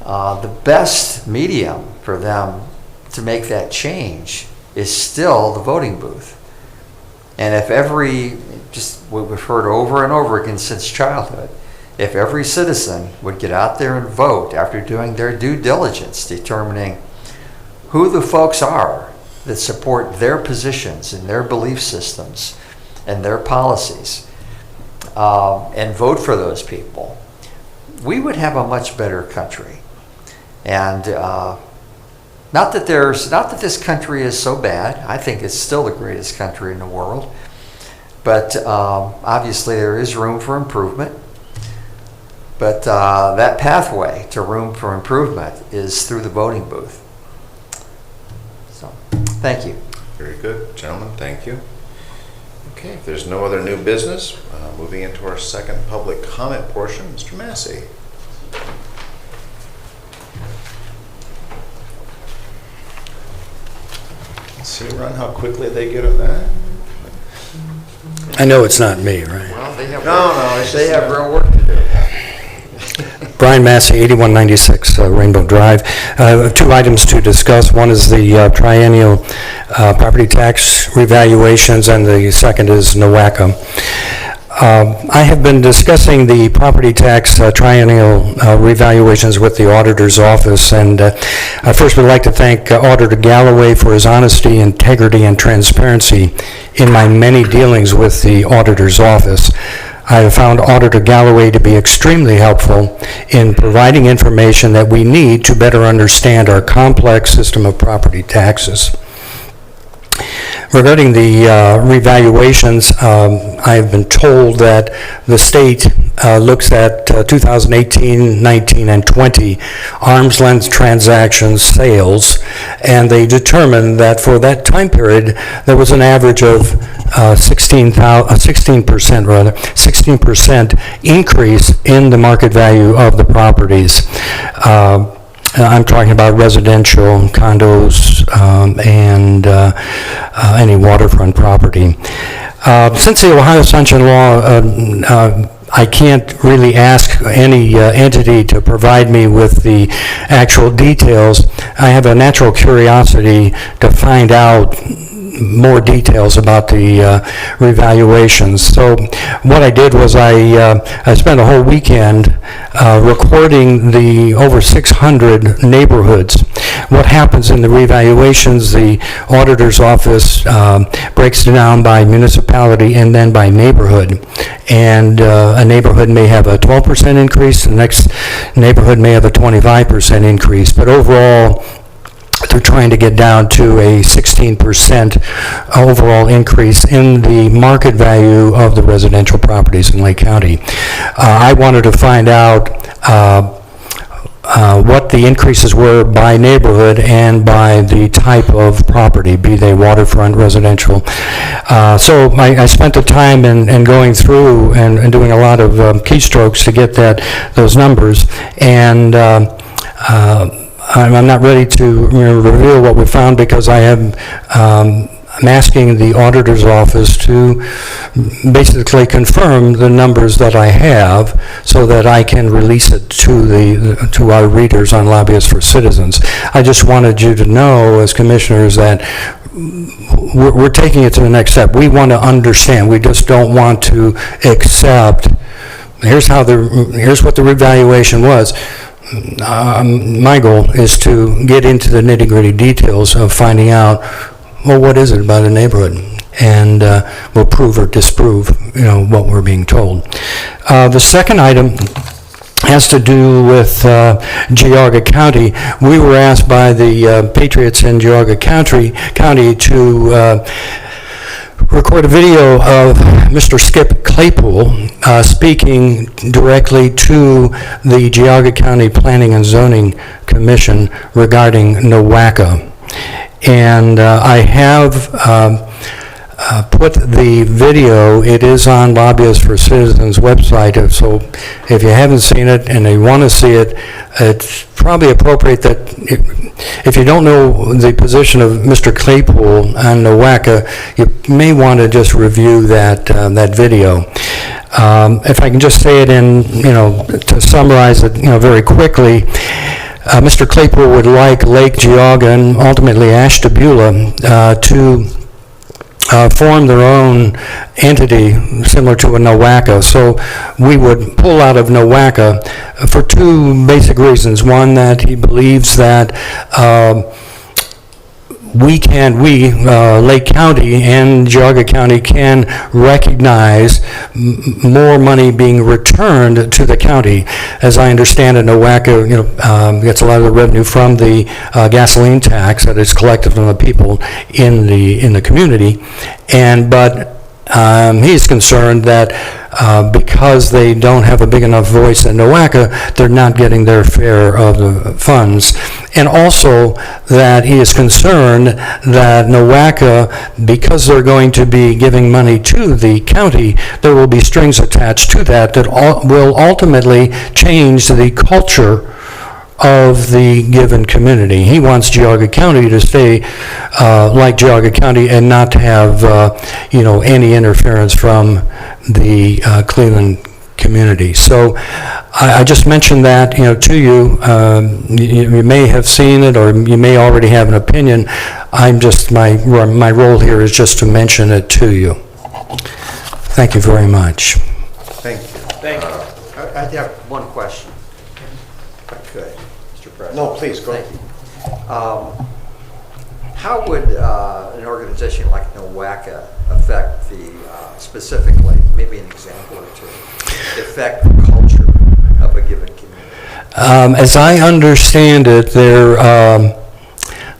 the best medium for them to make that change is still the voting booth. And if just what we've heard over and over again since childhood, if every citizen would get out there and vote after doing their due diligence, determining who the folks are that support their positions and their belief systems and their policies, and vote for those people, we would have a much better country. And not that this country is so bad. I think it's still the greatest country in the world. But obviously there is room for improvement. But that pathway to room for improvement is through the voting booth. So, thank you. Very good. Gentlemen, thank you. Okay, if there's no other new business, moving into our second public comment portion, Mr. Massey. Let's see, Ron, how quickly they get at that. I know it's not me, right? Well, they have, They have real work to do. Brian Massey, 8196 Rainbow Drive. Two items to discuss. One is the triennial property tax revaluations, and the second is NOACA. I have been discussing the property tax triennial revaluations with the auditor's office, and I first would like to thank Auditor Galloway for his honesty, integrity, and transparency in my many dealings with the auditor's office. I have found Auditor Galloway to be extremely helpful in providing information that we need to better understand our complex system of property taxes. Regarding the revaluations, I have been told that the state looks at 2018, 19, and 20 arm's length transactions sales, and they determined that for that time period, there was an average of 16% increase in the market value of the properties. I'm talking about residential condos and any waterfront property. Since the Ohio Sunshine Law, I can't really ask any entity to provide me with the actual details. I have a natural curiosity to find out more details about the revaluations. So what I did was I spent a whole weekend recording the over 600 neighborhoods. What happens in the revaluations, the auditor's office breaks it down by municipality and then by neighborhood. And a neighborhood may have a 12% increase, the next neighborhood may have a 25% increase, but overall, they're trying to get down to a 16% overall increase in the market value of the residential properties in Lake County. I wanted to find out what the increases were by neighborhood and by the type of property, be they waterfront, residential. So I spent the time in going through and doing a lot of keystrokes to get those numbers, and I'm not ready to reveal what we found because I'm asking the auditor's office to basically confirm the numbers that I have so that I can release it to our readers on Lobbyists for Citizens. I just wanted you to know as commissioners that we're taking it to the next step. We want to understand. We just don't want to accept, here's what the revaluation was. My goal is to get into the nitty-gritty details of finding out, well, what is it about the neighborhood? And we'll prove or disprove, what we're being told. The second item has to do with Geauga County. We were asked by the Patriots in Geauga County to record a video of Mr. Skip Claypool speaking directly to the Geauga County Planning and Zoning Commission regarding NOACA. And I have put the video, it is on Lobbyists for Citizens website, so if you haven't seen it and you want to see it, it's probably appropriate that if you don't know the position of Mr. Claypool on NOACA, you may want to just review that video. If I can just say it to summarize it, very quickly, Mr. Claypool would like Lake Geauga and ultimately Ashtabula to form their own entity similar to a NOACA. So we would pull out of NOACA for two basic reasons. One, that he believes that Lake County and Geauga County can recognize more money being returned to the county. As I understand it, NOACA gets a lot of the revenue from the gasoline tax that is collected from the people in the community, but he's concerned that because they don't have a big enough voice in NOACA, they're not getting their share of the funds. And also that he is concerned that NOACA, because they're going to be giving money to the county, there will be strings attached to that will ultimately change the culture of the given community. He wants Geauga County to stay like Geauga County and not to have, any interference from the Cleveland community. So I just mentioned that, to you. You may have seen it, or you may already have an opinion. My role here is just to mention it to you. Thank you very much. Thank you. Thank you. I have one question, if I could, Mr. President. No, please, go Thank you. How would an organization like NOACA affect specifically, maybe an example or two, affect the culture of a given community? As I understand it, they're, I'm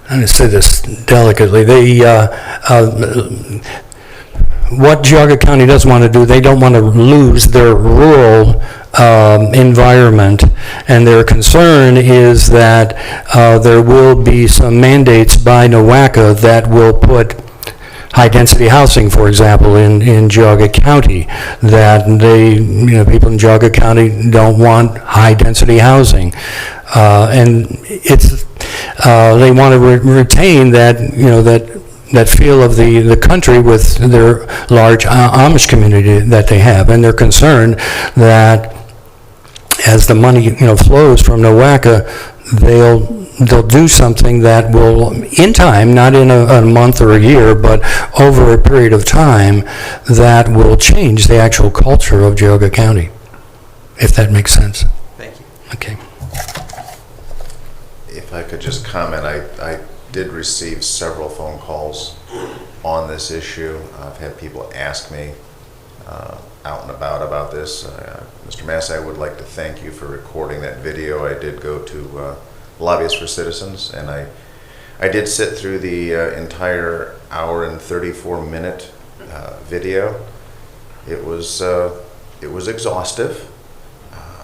going to say this delicately, what Geauga County doesn't want to do, they don't want to lose their rural environment, and their concern is that there will be some mandates by NOACA that will put high-density housing, for example, in Geauga County, that people in Geauga County don't want high-density housing. And they want to retain that feel of the country with their large Amish community that they have. And they're concerned that as the money flows from NOACA, they'll do something that will, in time, not in a month or a year, but over a period of time, that will change the actual culture of Geauga County, if that makes sense. Thank you. Okay. If I could just comment, I did receive several phone calls on this issue. I've had people ask me out and about this. Mr. Massey, I would like to thank you for recording that video. I did go to Lobbyists for Citizens, and I did sit through the entire hour and 34-minute video. It was exhaustive.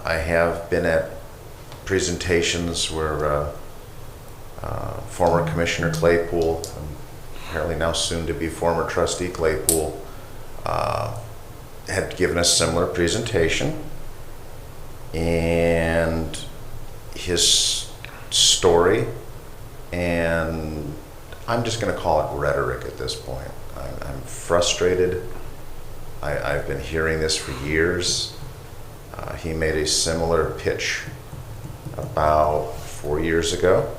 I have been at presentations where former Commissioner Claypool, apparently now soon to be former Trustee Claypool, had given a similar presentation, and his story, and I'm just going to call it rhetoric at this point. I'm frustrated. I've been hearing this for years. He made a similar pitch about 4 years ago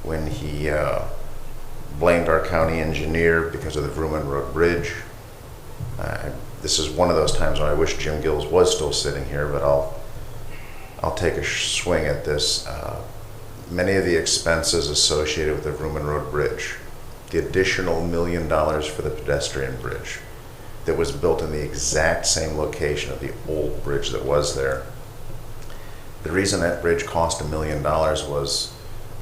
when he blamed our county engineer because of the Vrooman Road Bridge. This is one of those times when I wish Jim Gills was still sitting here, but I'll take a swing at this. Many of the expenses associated with the Vrooman Road Bridge, the additional $1 million for the pedestrian bridge that was built in the exact same location of the old bridge that was there. The reason that bridge cost $1 million was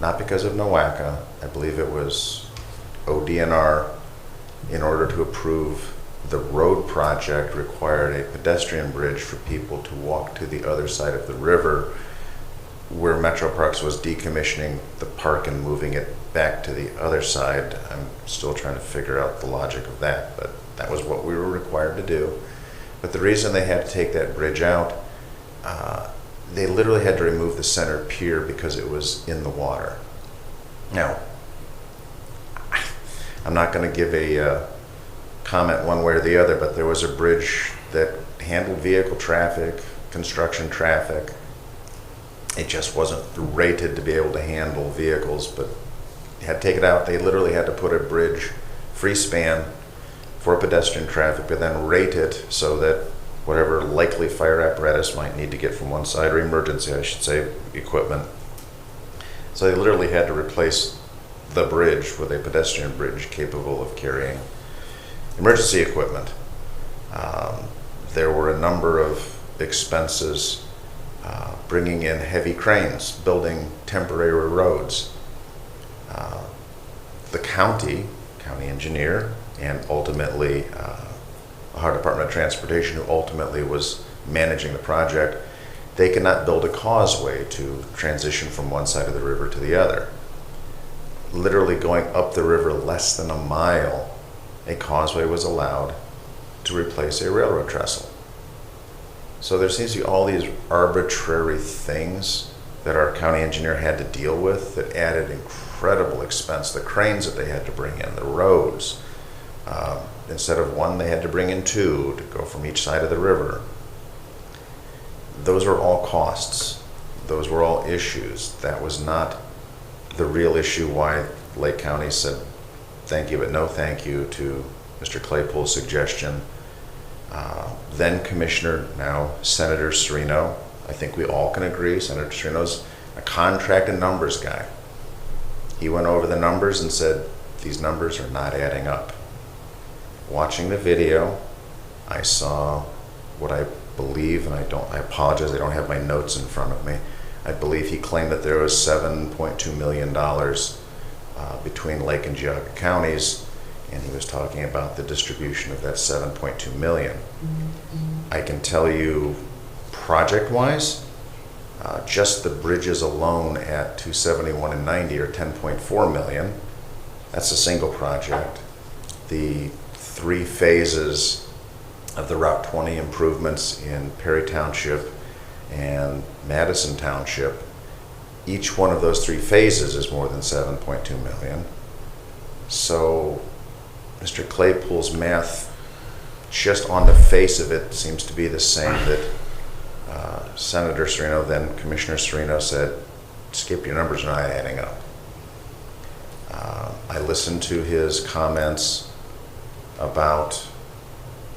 not because of NOACA. I believe it was ODNR, in order to approve the road project, required a pedestrian bridge for people to walk to the other side of the river, where Metro Parks was decommissioning the park and moving it back to the other side. I'm still trying to figure out the logic of that, but that was what we were required to do. But the reason they had to take that bridge out, they literally had to remove the center pier because it was in the water. Now, I'm not going to give a comment one way or the other, but there was a bridge that handled vehicle traffic, construction traffic. It just wasn't rated to be able to handle vehicles, but had to take it out. They literally had to put a bridge free span for pedestrian traffic, but then rate it so that whatever likely fire apparatus might need to get from one side, or emergency, I should say, equipment. So they literally had to replace the bridge with a pedestrian bridge capable of carrying emergency equipment. There were a number of expenses, bringing in heavy cranes, building temporary roads. The county engineer, and ultimately Ohio Department of Transportation, who ultimately was managing the project, They could not build a causeway to transition from one side of the river to the other. Literally going up the river less than a mile, a causeway was allowed to replace a railroad trestle. So there seems to be all these arbitrary things that our county engineer had to deal with that added incredible expense. The cranes that they had to bring in, the roads. Instead of one, they had to bring in two to go from each side of the river. Those were all costs. Those were all issues. That was not the real issue why Lake County said thank you but no thank you to Mr. Claypool's suggestion. Then Commissioner, now Senator Serino, I think we all can agree, Senator Serino's a contract and numbers guy. He went over the numbers and said, these numbers are not adding up. Watching the video, I saw what I believe, and I apologize, I don't have my notes in front of me. I believe he claimed that there was $7.2 million between Lake and Geauga counties, and he was talking about the distribution of that $7.2 million. I can tell you, project-wise, just the bridges alone at 271 and 90 are $10.4 million. That's a single project. The 3 phases of the Route 20 improvements in Perry Township and Madison Township, each one of those 3 phases is more than $7.2 million. So Mr. Claypool's math, just on the face of it, seems to be the same that Senator Serino, then Commissioner Serino, said, skip, your numbers are not adding up. I listened to his comments about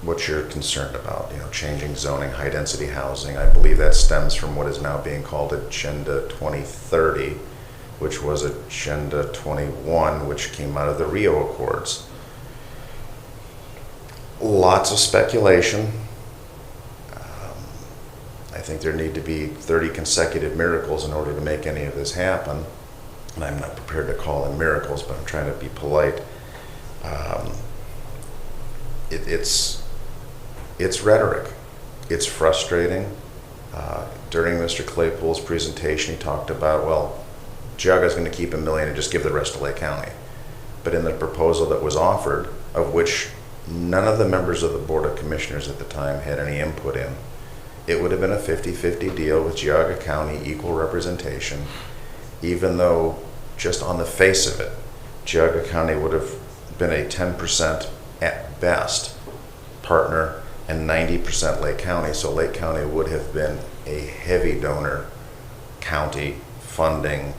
what you're concerned about, changing zoning, high density housing. I believe that stems from what is now being called Agenda 2030, which was Agenda 21, which came out of the Rio Accords. Lots of speculation. I think there need to be 30 consecutive miracles in order to make any of this happen. And I'm not prepared to call them miracles, but I'm trying to be polite. It's rhetoric. It's frustrating. During Mr. Claypool's presentation, he talked about, well, Geauga's going to keep $1 million and just give the rest to Lake County. But in the proposal that was offered, of which none of the members of the Board of Commissioners at the time had any input in, it would have been a 50-50 deal with Geauga County, equal representation, even though just on the face of it, Geauga County would have been a 10% at best partner and 90% Lake County. So Lake County would have been a heavy donor county funding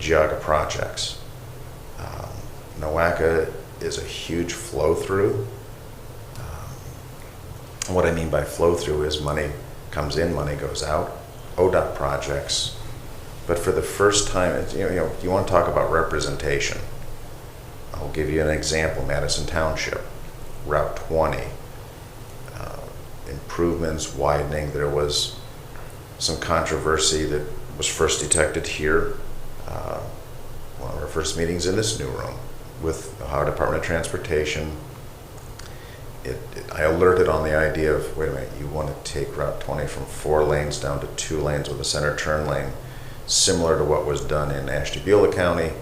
Geauga projects. NOACA is a huge flow through. What I mean by flow through is money comes in, money goes out. ODOT projects, but for the first time, you want to talk about representation. I'll give you an example: Madison Township, Route 20, improvements, widening. There was some controversy that was first detected here. One of our first meetings in this new room with the Ohio Department of Transportation. I alerted on the idea of, wait a minute, you want to take Route 20 from 4 lanes down to 2 lanes with a center turn lane, similar to what was done in Ashtabula County.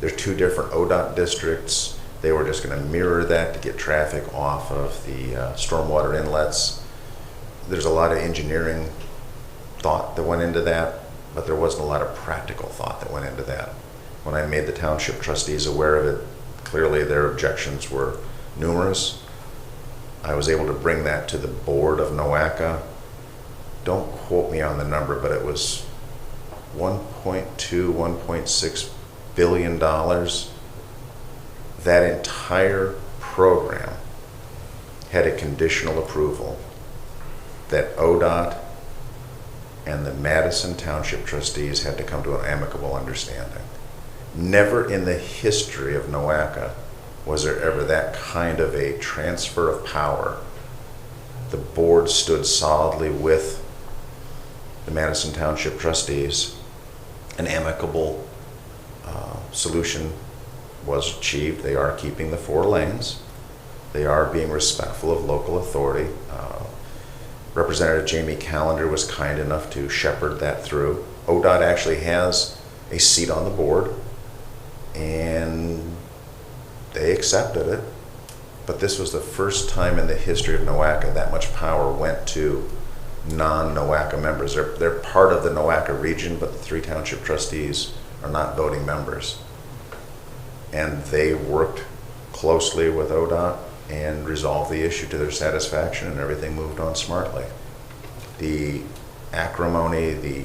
There's 2 different ODOT districts. They were just going to mirror that to get traffic off of the stormwater inlets. There's a lot of engineering thought that went into that, but there wasn't a lot of practical thought that went into that. When I made the township trustees aware of it, clearly their objections were numerous. I was able to bring that to the board of NOACA. Don't quote me on the number, but it was $1.2, $1.6 billion. That entire program had a conditional approval that ODOT and the Madison Township trustees had to come to an amicable understanding. Never in the history of NOACA was there ever that kind of a transfer of power. The board stood solidly with the Madison Township trustees. An amicable solution was achieved. They are keeping the 4 lanes. They are being respectful of local authority. Representative Jamie Callender was kind enough to shepherd that through. ODOT actually has a seat on the board, and they accepted it. But this was the first time in the history of NOACA that much power went to non-NOACA members. They're part of the NOACA region, but the 3 township trustees are not voting members. And they worked closely with ODOT and resolved the issue to their satisfaction, and everything moved on smartly. The acrimony, the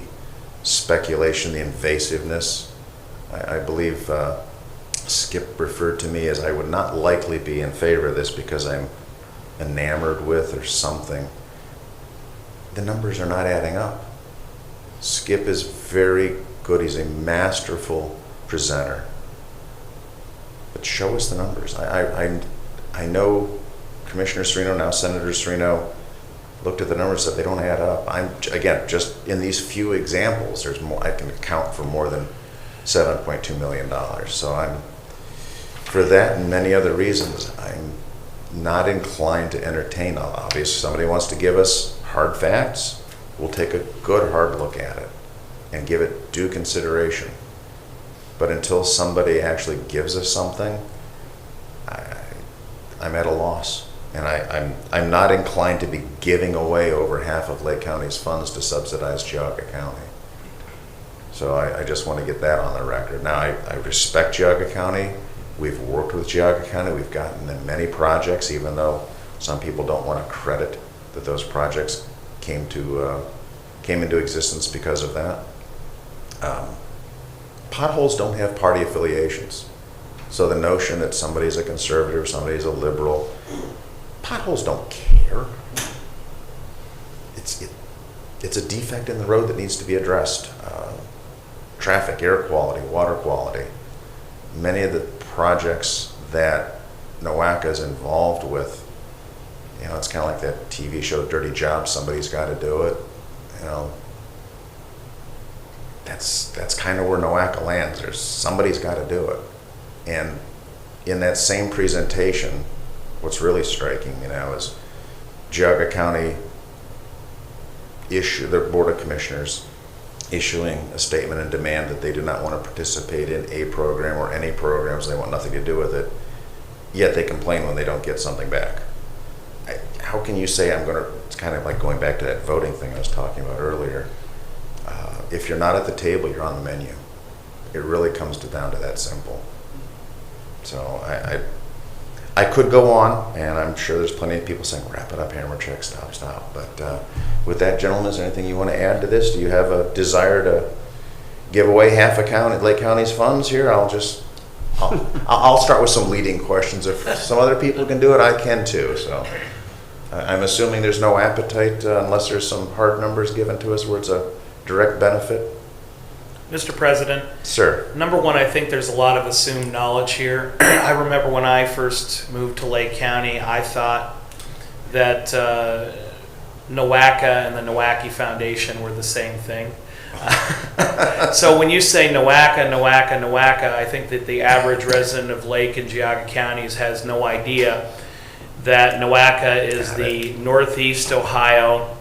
speculation, the invasiveness, I believe Skip referred to me as I would not likely be in favor of this because I'm enamored with or something. The numbers are not adding up. Skip is very good. He's a masterful presenter. But show us the numbers. I know Commissioner Serino, now Senator Serino, looked at the numbers that they don't add up. Again, just in these few examples, there's more. I can account for more than $7.2 million. So for that and many other reasons, I'm not inclined to entertain. Obviously, if somebody wants to give us hard facts, we'll take a good hard look at it and give it due consideration. But until somebody actually gives us something, I'm at a loss. And I'm not inclined to be giving away over half of Lake County's funds to subsidize Geauga County. So I just want to get that on the record. Now, I respect Geauga County. We've worked with Geauga County. We've gotten them many projects, even though some people don't want to credit that those projects came into existence because of that. Potholes don't have party affiliations. So the notion that somebody's a conservative, somebody's a liberal, potholes don't care. It's a defect in the road that needs to be addressed. Traffic, air quality, water quality. Many of the projects that NOACA is involved with, it's kind of like that TV show Dirty Jobs, somebody's got to do it. That's kind of where NOACA lands. Somebody's got to do it. And in that same presentation, what's really striking, is Geauga County their Board of Commissioners issuing a statement and demand that they do not want to participate in a program or any programs. They want nothing to do with it. Yet they complain when they don't get something back. How can you say it's kind of like going back to that voting thing I was talking about earlier. If you're not at the table, you're on the menu. It really comes down to that simple. So I could go on, and I'm sure there's plenty of people saying, wrap it up, hammer check, stop. But with that, gentlemen, is there anything you want to add to this? Do you have a desire to give away half of Lake County's funds here? I'll start with some leading questions. If some other people can do it, I can too. So I'm assuming there's no appetite unless there's some hard numbers given to us where it's a direct benefit. Mr. President. Sir. Number one, I think there's a lot of assumed knowledge here. I remember when I first moved to Lake County, I thought that NOACA and the Nowacki Foundation were the same thing. So when you say NOACA, I think that the average resident of Lake and Geauga counties has no idea that NOACA is the Northeast Ohio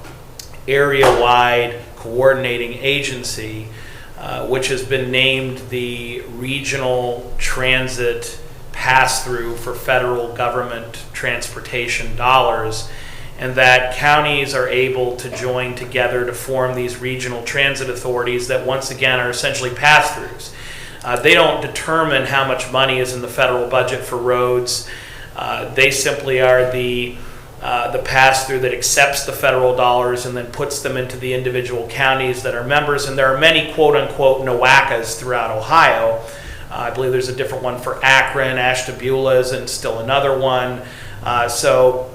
area-wide coordinating agency, which has been named the regional transit pass-through for federal government transportation dollars, and that counties are able to join together to form these regional transit authorities that once again are essentially pass-throughs. They don't determine how much money is in the federal budget for roads. They simply are the pass-through that accepts the federal dollars and then puts them into the individual counties that are members. And there are many quote-unquote NOACAs throughout Ohio. I believe there's a different one for Akron, Ashtabula is and still another one. So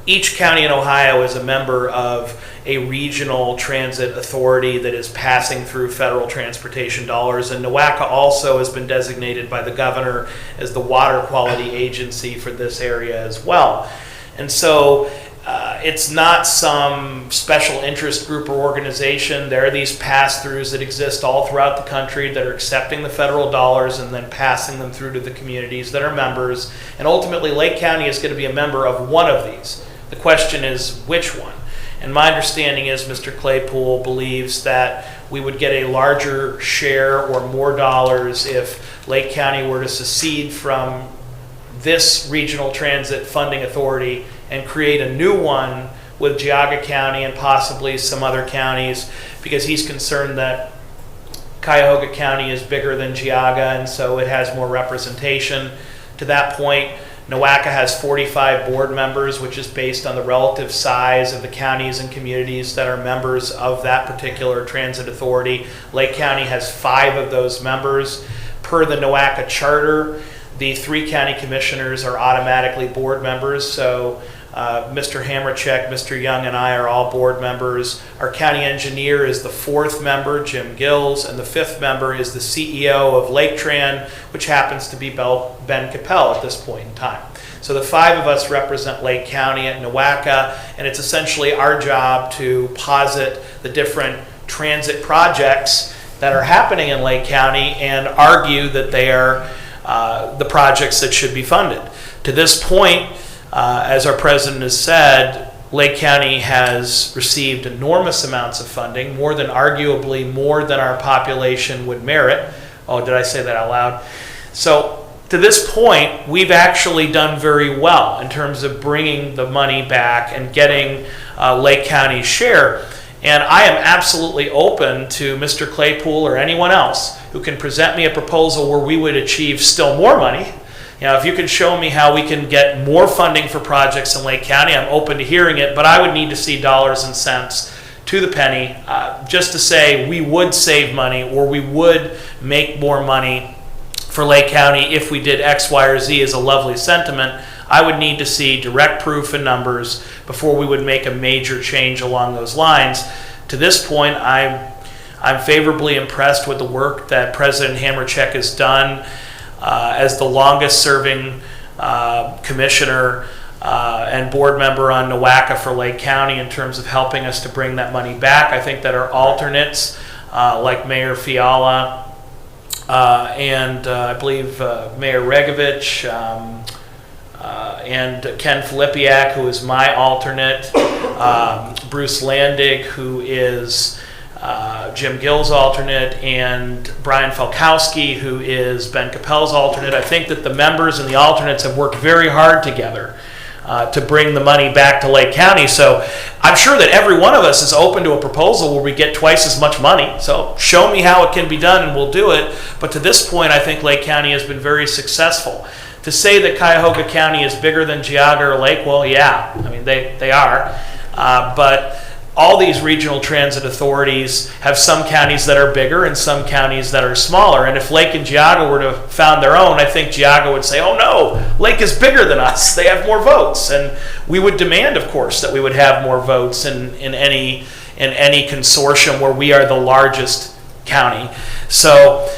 each county in Ohio is a member of a regional transit authority that is passing through federal transportation dollars. And NOACA also has been designated by the governor as the water quality agency for this area as well. And so it's not some special interest group or organization. There are these pass-throughs that exist all throughout the country that are accepting the federal dollars and then passing them through to the communities that are members. And ultimately, Lake County is going to be a member of one of these. The question is which one. And my understanding is Mr. Claypool believes that we would get a larger share or more dollars if Lake County were to secede from this regional transit funding authority and create a new one with Geauga County and possibly some other counties, because he's concerned that Cuyahoga County is bigger than Geauga, and so it has more representation. To that point, Nowaka has 45 board members, which is based on the relative size of the counties and communities that are members of that particular transit authority. Lake County has 5 of those members. Per the Nowaka charter, the 3 county commissioners are automatically board members, so Mr. Hammercheck, Mr. Young, and I are all board members. Our county engineer is the 4th member, Jim Gills, and the 5th member is the CEO of Lake Tran, which happens to be Ben Capel at this point in time. So the 5 of us represent Lake County at Nowaka, and it's essentially our job to posit the different transit projects that are happening in Lake County and argue that they are the projects that should be funded. To this point, as our president has said, Lake County has received enormous amounts of funding, arguably more than our population would merit. Oh, did I say that out loud? So to this point, we've actually done very well in terms of bringing the money back and getting Lake County's share. And I am absolutely open to Mr. Claypool or anyone else who can present me a proposal where we would achieve still more money. You know, if you can show me how we can get more funding for projects in Lake County, I'm open to hearing it, but I would need to see dollars and cents to the penny just to say we would save money or we would make more money for Lake County if we did X, Y, or Z is a lovely sentiment. I would need to see direct proof and numbers before we would make a major change along those lines. To this point, I'm favorably impressed with the work that President Hammercheck has done as the longest serving commissioner and board member on Nowaka for Lake County in terms of helping us to bring that money back. I think that our alternates like Mayor Fiala and I believe Mayor Regovich and Ken Filipiak, who is my alternate, Bruce Landig, who is Jim Gill's alternate, and Brian Falkowski, who is Ben Capel's alternate. I think that the members and the alternates have worked very hard together to bring the money back to Lake County. So I'm sure that every one of us is open to a proposal where we get twice as much money. So show me how it can be done and we'll do it. But to this point, I think Lake County has been very successful. To say that Cuyahoga County is bigger than Geauga or Lake, well, yeah, I mean, they are. But all these regional transit authorities have some counties that are bigger and some counties that are smaller. And if Lake and Geauga were to found their own, I think Geauga would say, oh no, Lake is bigger than us. They have more votes. And we would demand, of course, that we would have more votes in any consortium where we are the largest county. So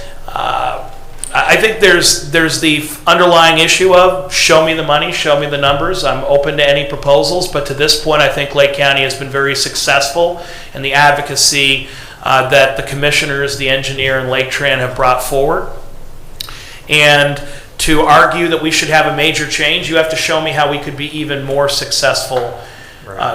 I think there's the underlying issue of show me the money, show me the numbers. I'm open to any proposals, but to this point, I think Lake County has been very successful in the advocacy that the commissioners, the engineer, and Lake Tran have brought forward. And to argue that we should have a major change, you have to show me how we could be even more successful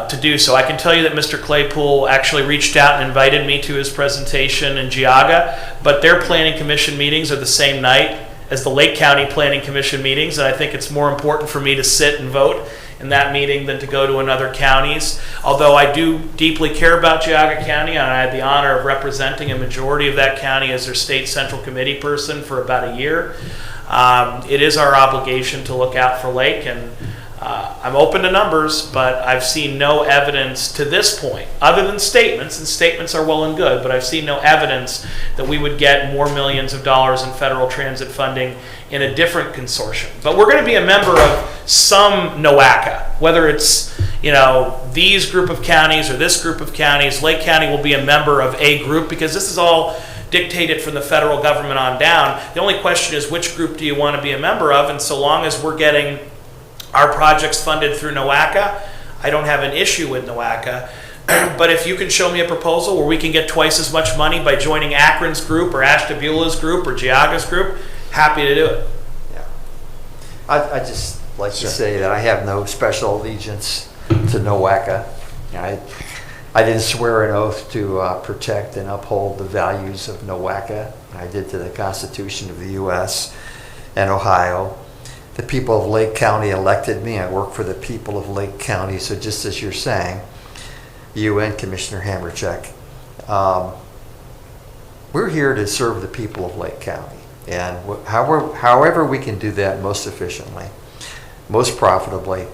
to do so. I can tell you that Mr. Claypool actually reached out and invited me to his presentation in Geauga, but their planning commission meetings are the same night as the Lake County Planning Commission meetings, and I think it's more important for me to sit and vote in that meeting than to go to another counties. Although I do deeply care about Geauga County, and I had the honor of representing a majority of that county as their state central committee person for about a year. It is our obligation to look out for Lake, and I'm open to numbers, but I've seen no evidence to this point, other than statements, and statements are well and good, but I've seen no evidence that we would get more millions of dollars in federal transit funding in a different consortium. But we're going to be a member of some NOACA, whether it's, you know, these group of counties or this group of counties. Lake County will be a member of a group because this is all dictated from the federal government on down. The only question is which group do you want to be a member of, and so long as we're getting our projects funded through NOACA, I don't have an issue with NOACA. But if you can show me a proposal where we can get twice as much money by joining Akron's group or Ashtabula's group or Geauga's group, happy to do it. Yeah. I just like to say that I have no special allegiance to NOACA. I didn't swear an oath to protect and uphold the values of NOACA. I did to the Constitution of the U.S. and Ohio. The people of Lake County elected me. I work for the people of Lake County. So just as you're saying, you and Commissioner Hammercheck, we're here to serve the people of Lake County. And however we can do that most efficiently, most profitably,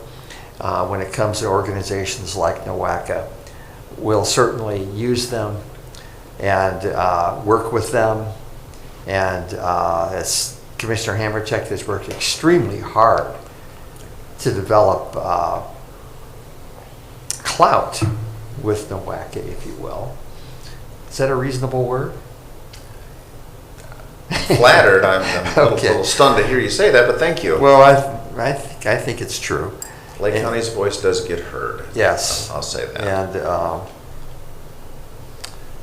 when it comes to organizations like NOACA, we'll certainly use them and work with them. And as Commissioner Hammercheck has worked extremely hard to develop clout with NOACA, if you will. Is that a reasonable word? Flattered. I'm a little stunned to hear you say that, but thank you. Well, I think it's true. Lake County's voice does get heard. Yes. I'll say that. And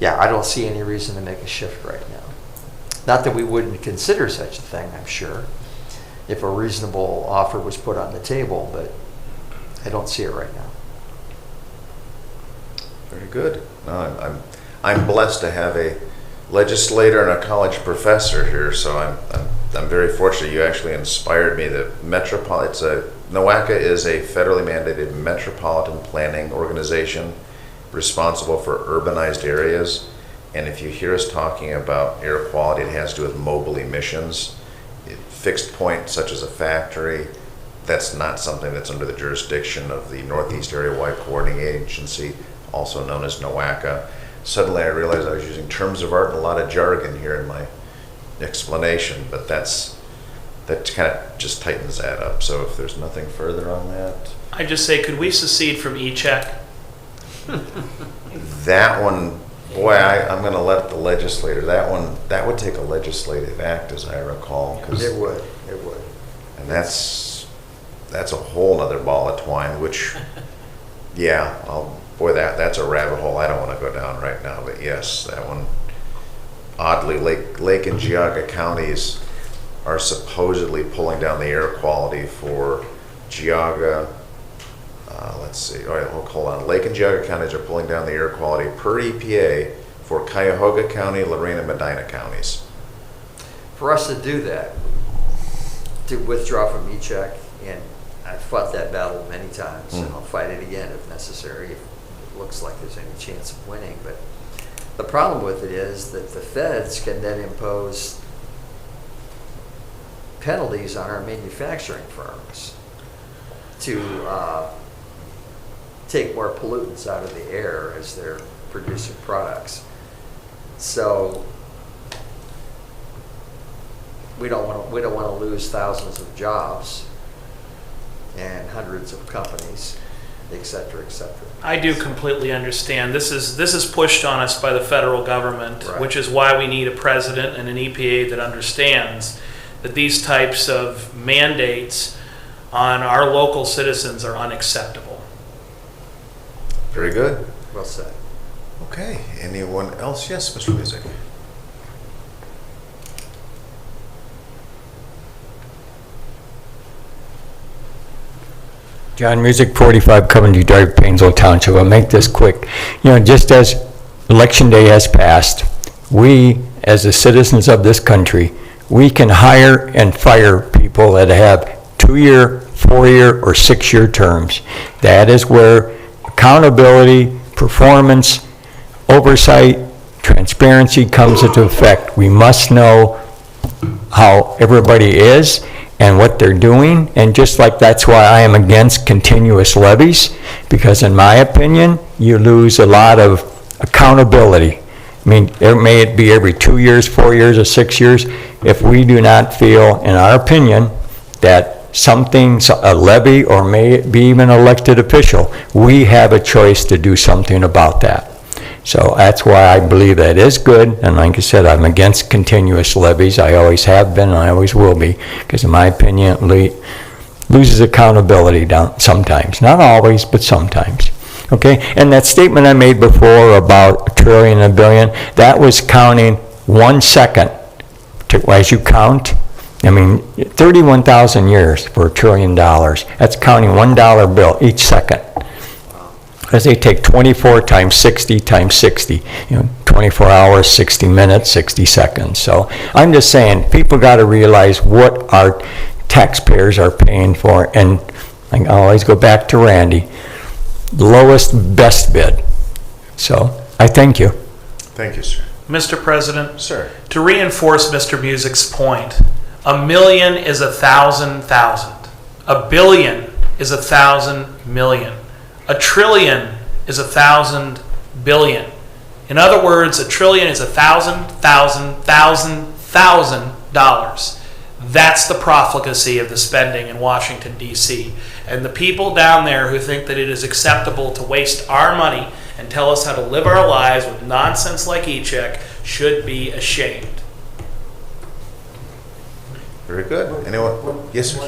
yeah, I don't see any reason to make a shift right now. Not that we wouldn't consider such a thing, I'm sure, if a reasonable offer was put on the table, but I don't see it right now. Very good. No, I'm blessed to have a legislator and a college professor here, so I'm very fortunate. You actually inspired me. NOACA is a federally mandated metropolitan planning organization responsible for urbanized areas. And if you hear us talking about air quality, it has to do with mobile emissions. Fixed point, such as a factory, that's not something that's under the jurisdiction of the Northeast Area Wide Coordinating Agency, also known as NOACA. Suddenly I realized I was using terms of art and a lot of jargon here in my explanation, but that kind of just tightens that up. So if there's nothing further on that. I just say, could we secede from e-check? That one, boy, I'm going to let the legislator, that would take a legislative act, as I recall. It would. And that's a whole other ball of twine, which, yeah, boy, that's a rabbit hole I don't want to go down right now. But yes, that one, oddly, Lake and Geauga counties are supposedly pulling down the air quality for Geauga. Let's see. All right, hold on. Lake and Geauga counties are pulling down the air quality per EPA for Cuyahoga County, Lorraine, and Medina counties. For us to do that, to withdraw from e-check, and I've fought that battle many times, and I'll fight it again if necessary, if it looks like there's any chance of winning. But the problem with it is that the feds can then impose penalties on our manufacturing firms to take more pollutants out of the air as they're producing products. So we don't want to lose thousands of jobs and hundreds of companies, et cetera, et cetera. I do completely understand. This is pushed on us by the federal government, Right. which is why we need a president and an EPA that understands that these types of mandates on our local citizens are unacceptable. Very good. Well said. Okay. Anyone else? Yes, Mr. Music. John Music, 45 Coventry Drive, Painesville Township. I'll make this quick. Just as Election Day has passed, we, as the citizens of this country, we can hire and fire people that have 2-year, 4-year, or 6-year terms. That is where accountability, performance, oversight, transparency comes into effect. We must know how everybody is and what they're doing, and just like that's why I am against continuous levies, because in my opinion, you lose a lot of accountability. I mean, it may be every 2 years, 4 years, or 6 years. If we do not feel, in our opinion, that something, a levy, or may it be even an elected official, we have a choice to do something about that. So that's why I believe that is good, and like I said, I'm against continuous levies. I always have been, and I always will be, because in my opinion, it loses accountability down sometimes. Not always, but sometimes. Okay, and that statement I made before about $1 trillion and $1 billion, that was counting 1 second as you count. I mean, 31,000 years for $1 trillion. That's counting $1 bill each second. Because they take 24 times 60 times 60, 24 hours, 60 minutes, 60 seconds. So I'm just saying, people got to realize what our taxpayers are paying for, and I always go back to Randy, lowest, best bid. So I thank you. Thank you, sir. Mr. President, Sir. to reinforce Mr. Music's point, 1,000,000 is 1,000,000. 1 billion is 1,000 million. 1 trillion is 1,000 billion. In other words, 1 trillion is $1,000,000,000. That's the profligacy of the spending in Washington, D.C. And the people down there who think that it is acceptable to waste our money and tell us how to live our lives with nonsense like e-check should be ashamed. Very good. Anyone? Yes, sir.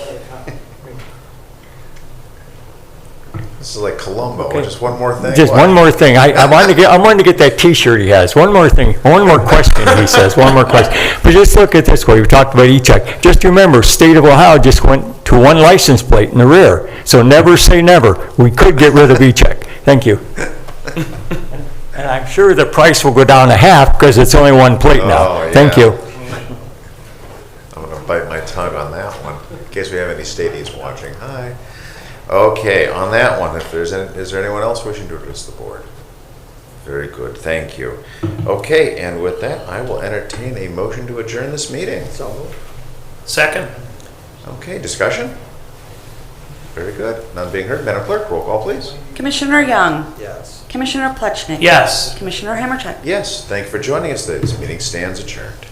This is like Columbo. Okay. Just one more thing. Just What? one more thing. I wanted to get that T-shirt he has. One more thing. One more question. He says. One more question. But just look at this way. We talked about e-check. Just remember, state of Ohio just went to one license plate in the rear. So never say never. We could get rid of e-check. Thank you. And I'm sure the price will go down to half because it's only one plate now. Oh, yeah. Thank you. I'm going to bite my tongue on that one in case we have any stadies watching. Hi. Okay, on that one, if there's any, is there anyone else wishing to address the board? Very good, thank you. Okay, and with that, I will entertain a motion to adjourn this meeting. Second. Okay, discussion? Very good. None being heard. Madam Clerk, roll call, please. Commissioner Young. Yes. Commissioner Plechnik. Yes. Commissioner Hammercheck. Yes, thank you for joining us today. This meeting stands adjourned.